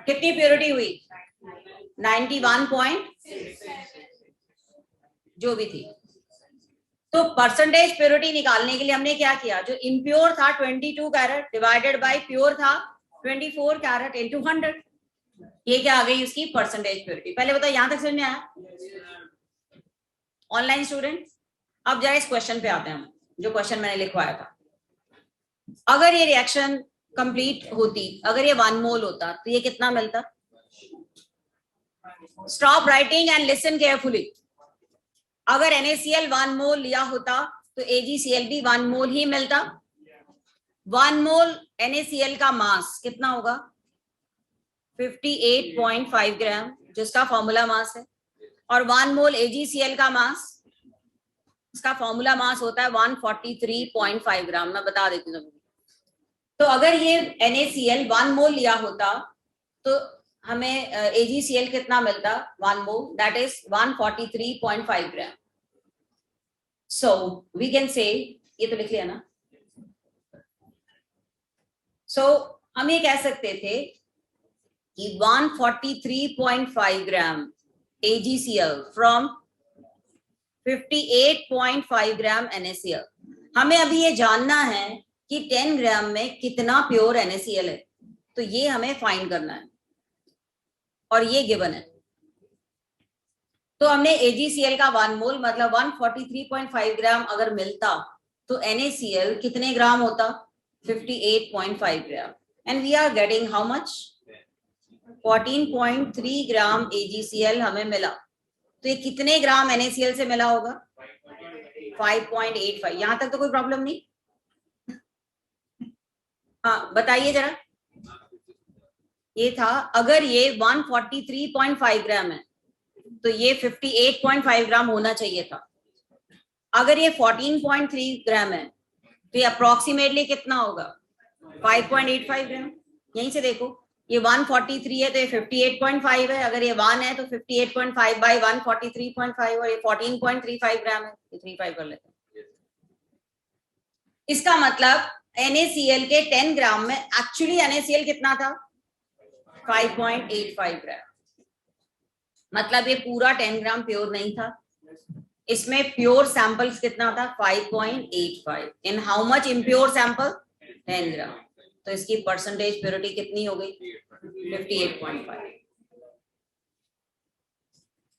कितनी प्योरिटी हुई? 91 जो भी थी। तो परसेंटेज प्योरिटी निकालने के लिए हमने क्या किया, जो इम्प्योर था 22 कैरेट डिवाइडेड बाय प्योर था 24 कैरेट इनटू 100, ये क्या आ गई उसकी परसेंटेज प्योरिटी। पहले बताओ यहां तक समझ में आया ऑनलाइन स्टूडेंट? अब जरा इस क्वेश्चन पे आते हैं हम, जो क्वेश्चन मैंने लिखवाया था। अगर ये रिएक्शन कंप्लीट होती, अगर ये 1 मोल होता तो ये कितना मिलता? Stop writing and listen carefully. अगर NaCl 1 मोल लिया होता तो AgCl भी 1 मोल ही मिलता। 1 मोल NaCl का मास कितना होगा? 58.5 ग्राम, जिसका फॉर्मूला मास है। और 1 मोल AgCl का मास, इसका फॉर्मूला मास होता है 143.5 ग्राम। मैं बता देती हूँ। तो अगर ये NaCl 1 मोल लिया होता तो हमें AgCl कितना मिलता? 1 mole, that is 143.5 gram. So we can say, ये तो लिख लिया ना। सो हम ये कह सकते थे कि 143.5 ग्राम AgCl फ्रॉम 58.5 ग्राम NaCl। हमें अभी ये जानना है कि 10 ग्राम में कितना प्योर NaCl है, तो ये हमें फाइंड करना है और ये गिवन है। तो हमने AgCl का 1 मोल मतलब 143.5 ग्राम अगर मिलता तो NaCl कितने ग्राम होता? 58.5 gram. And we are getting how much? 14.3 gram AgCl हमें मिला। तो ये कितने ग्राम NaCl से मिला होगा? 5.85। यहां तक तो कोई प्रॉब्लम नहीं? हाँ बताइए जरा। ये था, अगर ये 143.5 ग्राम है तो ये 58.5 ग्राम होना चाहिए था। अगर ये 14.3 ग्राम है तो ये अप्रोक्सीमेटली कितना होगा? 5.85 ग्राम। यहीं से देखो, ये 143 है तो ये 58.5 है। अगर ये 1 है तो 58.5 बाई 143.5 और ये 14.35 ग्राम है, ये 35 कर लेते हैं। इसका मतलब NaCl के 10 ग्राम में एक्चुअली NaCl कितना था? 5.85 ग्राम। मतलब ये पूरा 10 ग्राम प्योर नहीं था, इसमें प्योर सैंपल्स कितना था? 5.85। In how much impure sample? 10 ग्राम। तो इसकी परसेंटेज प्योरिटी कितनी हो गई? 58.5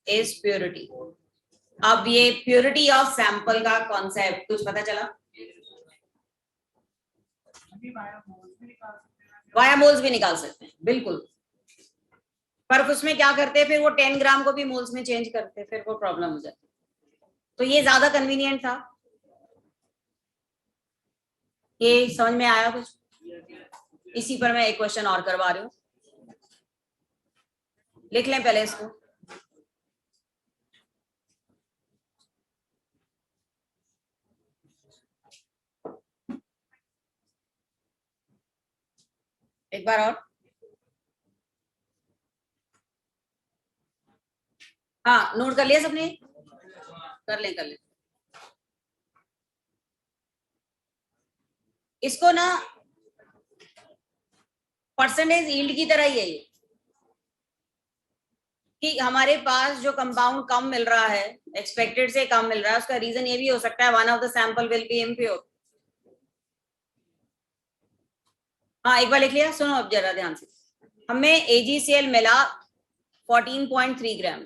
इज प्योरिटी। अब ये प्योरिटी ऑफ सैंपल का कॉन्सेप्ट कुछ पता चला? वाया मोल्स भी निकाल सकते हैं बिल्कुल, पर उसमें क्या करते हैं फिर वो 10 ग्राम को भी मोल्स में चेंज करते हैं, फिर वो प्रॉब्लम हो जाती है। तो ये ज्यादा कन्वीनियंट था। ये समझ में आया कुछ? इसी पर मैं एक क्वेश्चन और करवा रही हूँ, लिख लें पहले इसको। एक बार और। हाँ नोट कर लिया सबने? कर लें। इसको ना परसेंटेज यील्ड की तरह ही है ये, कि हमारे पास जो कंपाउंड कम मिल रहा है, एक्सपेक्टेड से कम मिल रहा है, उसका रीजन ये भी हो सकता है one of the sample will be impure. हाँ एक बार लिख लिया? सुनो अब जरा ध्यान से। हमें AgCl मिला 14.3 ग्राम।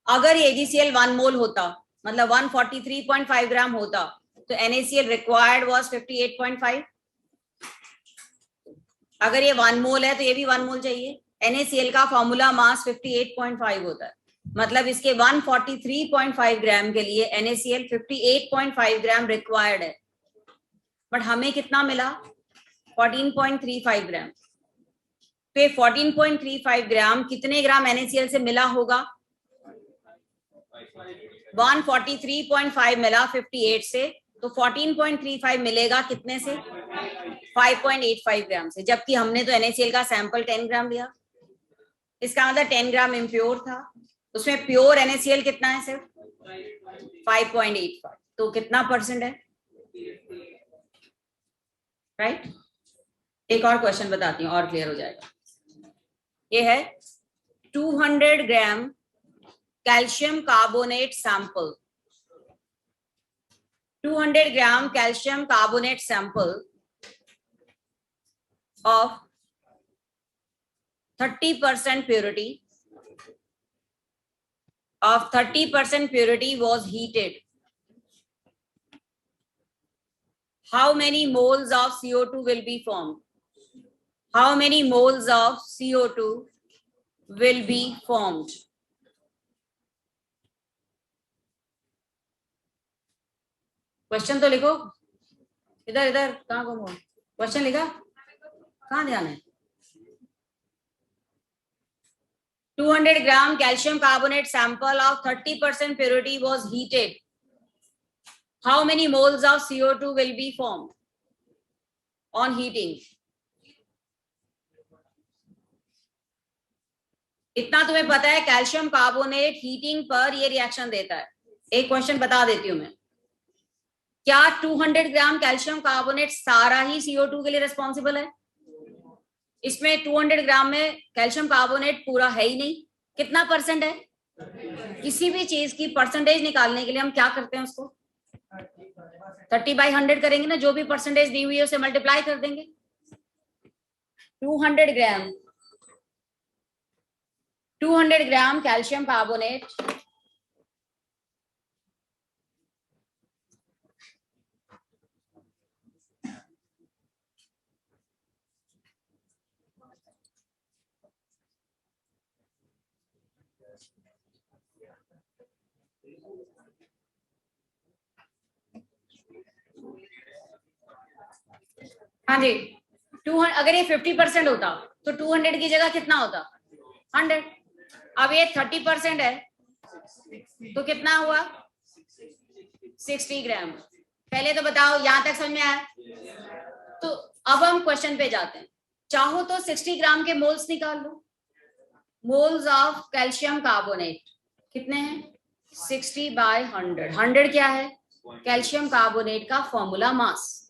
अगर AgCl 1 मोल होता, मतलब 143.5 ग्राम होता, तो NaCl रिक्वायर्ड वाज 58.5। अगर ये 1 मोल है तो ये भी 1 मोल चाहिए। NaCl का फॉर्मूला मास 58.5 होता है, मतलब इसके 143.5 ग्राम के लिए NaCl 58.5 ग्राम रिक्वायर्ड है, बट हमें कितना मिला? 14.35 ग्राम। तो ये 14.35 ग्राम कितने ग्राम NaCl से मिला होगा? 143.5 मिला 58 से, तो 14.35 मिलेगा कितने से? 5.85 ग्राम से, जबकि हमने तो NaCl का सैंपल 10 ग्राम लिया। इसका मतलब 10 ग्राम इम्प्योर था, उसमें प्योर NaCl कितना है? सिर्फ 5.85। तो कितना परसेंट है? राइट। एक और क्वेश्चन बताती हूँ और क्लियर हो जाएगा। ये है 200 ग्राम calcium carbonate sample. 200 gram calcium carbonate sample of 30% purity was heated. How many moles of CO2 will be formed? How many moles of CO2 will be formed? Question तो लिखो। इधर इधर कहाँ गुम हो? क्वेश्चन लिखा? कहाँ ध्यान है? 200 ग्राम calcium carbonate sample of 30% purity was heated. How many moles of CO2 will be formed on heating? इतना तुम्हें पता है, कैल्शियम कार्बोनेट हीटिंग पर ये रिएक्शन देता है। एक क्वेश्चन बता देती हूं मैं। क्या 200 ग्राम कैल्शियम कार्बोनेट सारा ही CO2 के लिए रिस्पॉन्सिबल है? इसमें 200 ग्राम में कैल्शियम कार्बोनेट पूरा है ही नहीं। कितना परसेंट है? किसी भी चीज की परसेंटेज निकालने के लिए हम क्या करते हैं? उसको 30/100 करेंगे ना, जो भी परसेंटेज दी हुई है उसे मल्टीप्लाई कर देंगे। 200 ग्राम कैल्शियम कार्बोनेट हाँ जी, 200, अगर ये 50% होता तो 200 की जगह कितना होता? 100। अब ये 30% है तो कितना हुआ? 60 ग्राम। पहले तो बताओ, यहां तक समझ में आया? तो अब हम क्वेश्चन पे जाते हैं। चाहो तो 60 ग्राम के मोल्स निकाल लो। मोल्स ऑफ कैल्शियम कार्बोनेट कितने हैं? 60/100। 100 क्या है? कैल्शियम कार्बोनेट का फॉर्मूला मास।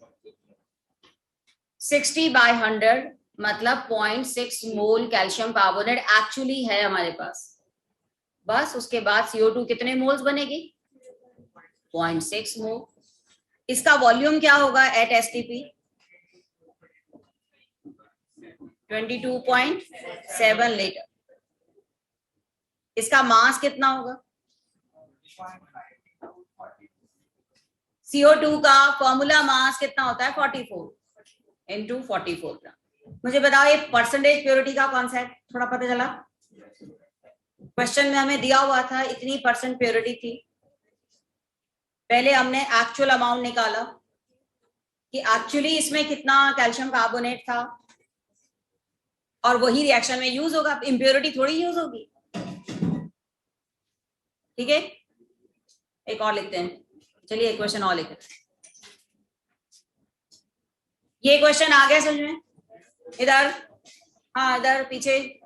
60/100 मतलब 0.6 मोल कैल्शियम कार्बोनेट एक्चुअली है हमारे पास। बस उसके बाद CO2 कितने मोल्स बनेगी? 0.6 मोल। इसका वॉल्यूम क्या होगा एट STP? 22.7 लीटर। इसका मास कितना होगा? CO2 का फॉर्मूला मास कितना होता है? 44 into 44 ग्राम। मुझे बताओ, ये परसेंटेज प्योरिटी का कॉन्सेप्ट थोड़ा पता चला? क्वेश्चन में हमें दिया हुआ था इतनी परसेंट प्योरिटी थी। पहले हमने एक्चुअल अमाउंट निकाला कि एक्चुअली इसमें कितना कैल्शियम कार्बोनेट था, और वही रिएक्शन में यूज होगा। इम्प्योरिटी थोड़ी यूज होगी। ठीक है, एक और लिखते हैं। चलिए एक क्वेश्चन और लिखते हैं। ये क्वेश्चन आ गया समझ में? इधर, हाँ इधर पीछे।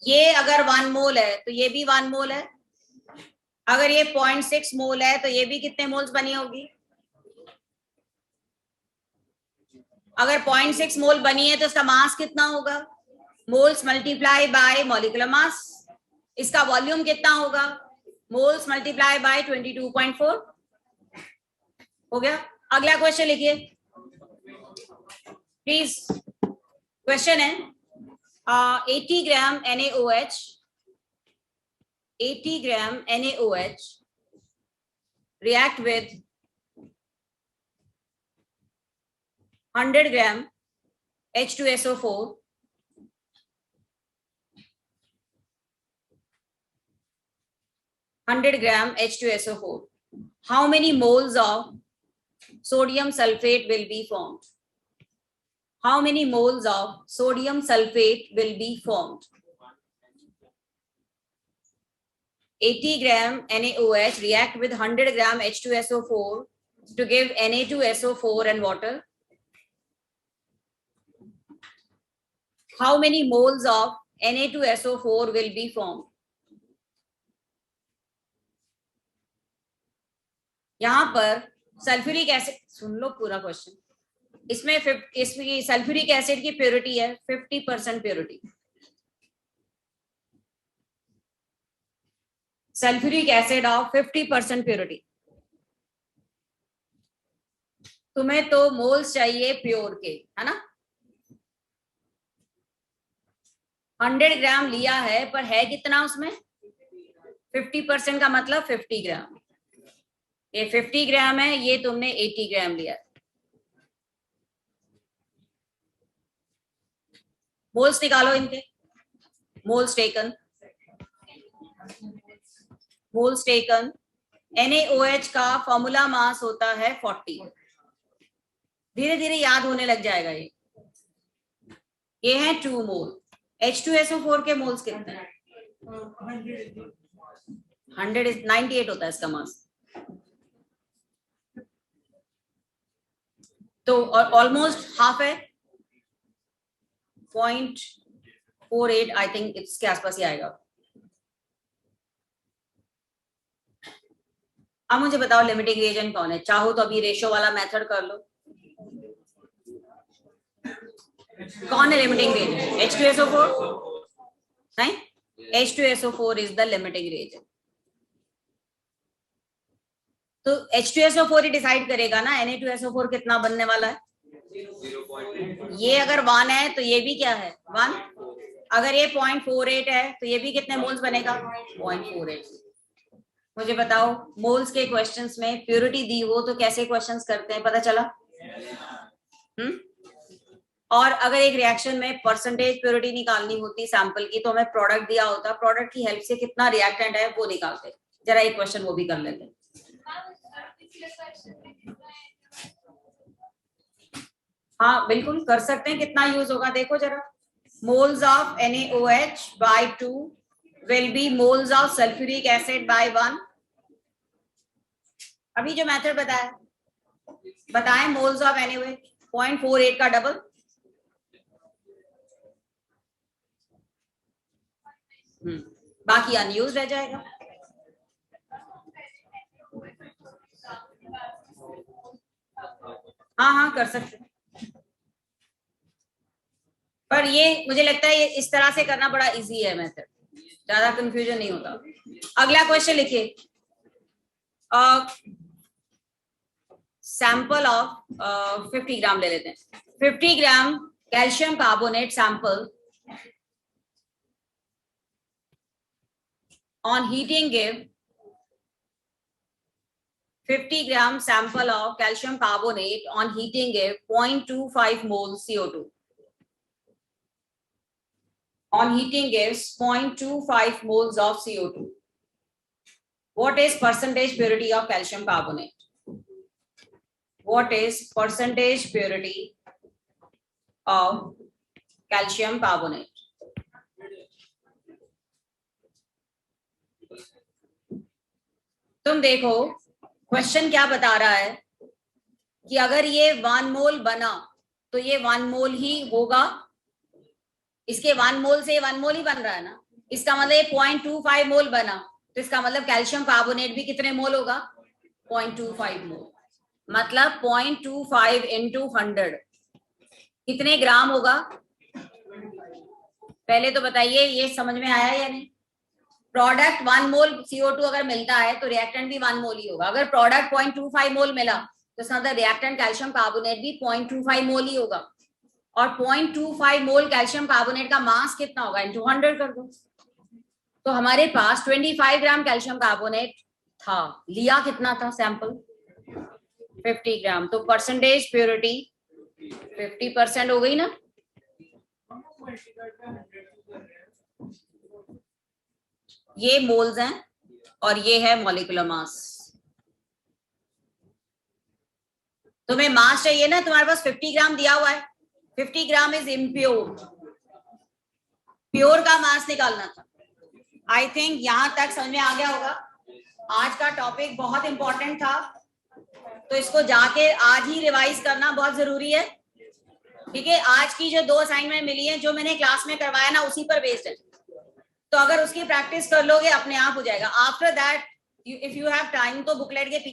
ये अगर 1 मोल है तो ये भी 1 मोल है। अगर ये 0.6 मोल है तो ये भी कितने मोल्स बनी होगी? अगर 0.6 मोल बनी है तो इसका मास कितना होगा? Moles multiply by molecular mass. इसका वॉल्यूम कितना होगा? Moles multiply by 22.4। हो गया? अगला क्वेश्चन लिखिए प्लीज। क्वेश्चन है 80 ग्राम NaOH 80 gram NaOH react with 100 gram H2SO4 100 gram H2SO4. How many moles of sodium sulfate will be formed? How many moles of sodium sulfate will be formed? 80 gram NaOH react with 100 gram H2SO4 to give Na2SO4 and water. How many moles of Na2SO4 will be formed? यहां पर sulphuric acid, सुन लो पूरा question, इसमें sulphuric acid की purity है 50% purity. Sulphuric acid of 50% purity. तुम्हें तो moles चाहिए pure के, है ना। 100 ग्राम लिया है पर है कितना उसमें 50% का मतलब 50 ग्राम। ये 50 ग्राम है, ये तुमने 80 ग्राम लिया है। मोल्स निकालो इनके। मोल्स टेकन NaOH का फॉर्मूला मास होता है 40। धीरे धीरे याद होने लग जाएगा ये है 2 मोल। H2SO4 के मोल्स कितने हैं? 98 होता है इसका मास। तो ऑलमोस्ट हाफ है 0.48 आई थिंक इसके आसपास ही आएगा। अब मुझे बताओ लिमिटिंग रिएजेंट कौन है? चाहो तो अभी रेशियो वाला मेथड कर लो। कौन है लिमिटिंग रिएजेंट? H2SO4 नहीं, H2SO4 is the limiting reagent. तो H2SO4 ही डिसाइड करेगा ना Na2SO4 कितना बनने वाला है। ये अगर 1 है तो ये भी क्या है 1। अगर ये 0.48 है तो ये भी कितने मोल्स बनेगा 0.48। मुझे बताओ मोल्स के क्वेश्चंस में प्योरिटी दी हो तो कैसे क्वेश्चंस करते हैं, पता चला? और अगर एक रिएक्शन में परसेंटेज प्योरिटी निकालनी होती सैंपल की तो हमें प्रोडक्ट दिया होता, प्रोडक्ट की हेल्प से कितना रिएक्टेंट है वो निकालते। जरा एक क्वेश्चन वो भी कर लेते हैं। हाँ बिल्कुल कर सकते हैं। कितना यूज होगा देखो जरा। Moles of NaOH by 2 will be moles of sulfuric acid by 1। अभी जो मेथड बताएं मोल्स ऑफ NaOH 0.48 का डबल। बाकी अनयूज रह जाएगा। हाँ कर सकते हैं, पर ये मुझे लगता है ये इस तरह से करना बड़ा इजी है मेथड, ज्यादा कंफ्यूजन नहीं होता। अगला क्वेश्चन लिखिए। सैंपल ऑफ 50 ग्राम ले लेते हैं। 50 ग्राम calcium carbonate sample on heating give 50 gram sample of calcium carbonate on heating give 0.25 moles CO2. On heating gives 0.25 moles of CO2. What is percentage purity of calcium carbonate? What is percentage purity of calcium carbonate? तुम देखो question क्या बता रहा है कि अगर ये 1 मोल बना तो ये 1 मोल ही होगा। इसके 1 मोल से 1 मोल ही बन रहा है ना। इसका मतलब ये 0.25 मोल बना तो इसका मतलब कैल्शियम कार्बोनेट भी कितने मोल होगा 0.25 मोल। मतलब 0.25 into 100 कितने ग्राम होगा? पहले तो बताइए ये समझ में आया या नहीं। प्रोडक्ट 1 मोल CO2 अगर मिलता है तो रिएक्टेंट भी 1 मोल ही होगा। अगर प्रोडक्ट 0.25 मोल मिला तो साथ रिएक्टेंट कैल्शियम कार्बोनेट भी 0.25 मोल ही होगा, और 0.25 मोल कैल्शियम कार्बोनेट का मास कितना होगा, इनटू 100 कर दो। तो हमारे पास 25 ग्राम कैल्शियम कार्बोनेट था, लिया कितना था सैंपल, 50 ग्राम। तो परसेंटेज प्योरिटी 50% हो गई ना। ये मोल्स हैं और ये है मॉलिक्यूलर मास। तुम्हें मास चाहिए ना, तुम्हारे पास 50 ग्राम दिया हुआ है, 50 ग्राम इज इम्प्योर, प्योर का मास निकालना था। आई थिंक यहां तक समझ में आ गया होगा। आज का टॉपिक बहुत इंपॉर्टेंट था, तो इसको जाके आज ही रिवाइज करना बहुत जरूरी है, ठीक है। आज की जो 2 असाइनमेंट मिली है, जो मैंने क्लास में करवाया ना, उसी पर बेस्ड है। तो अगर उसकी प्रैक्टिस कर लोगे अपने आप हो जाएगा। After that if you have time तो बुकलेट के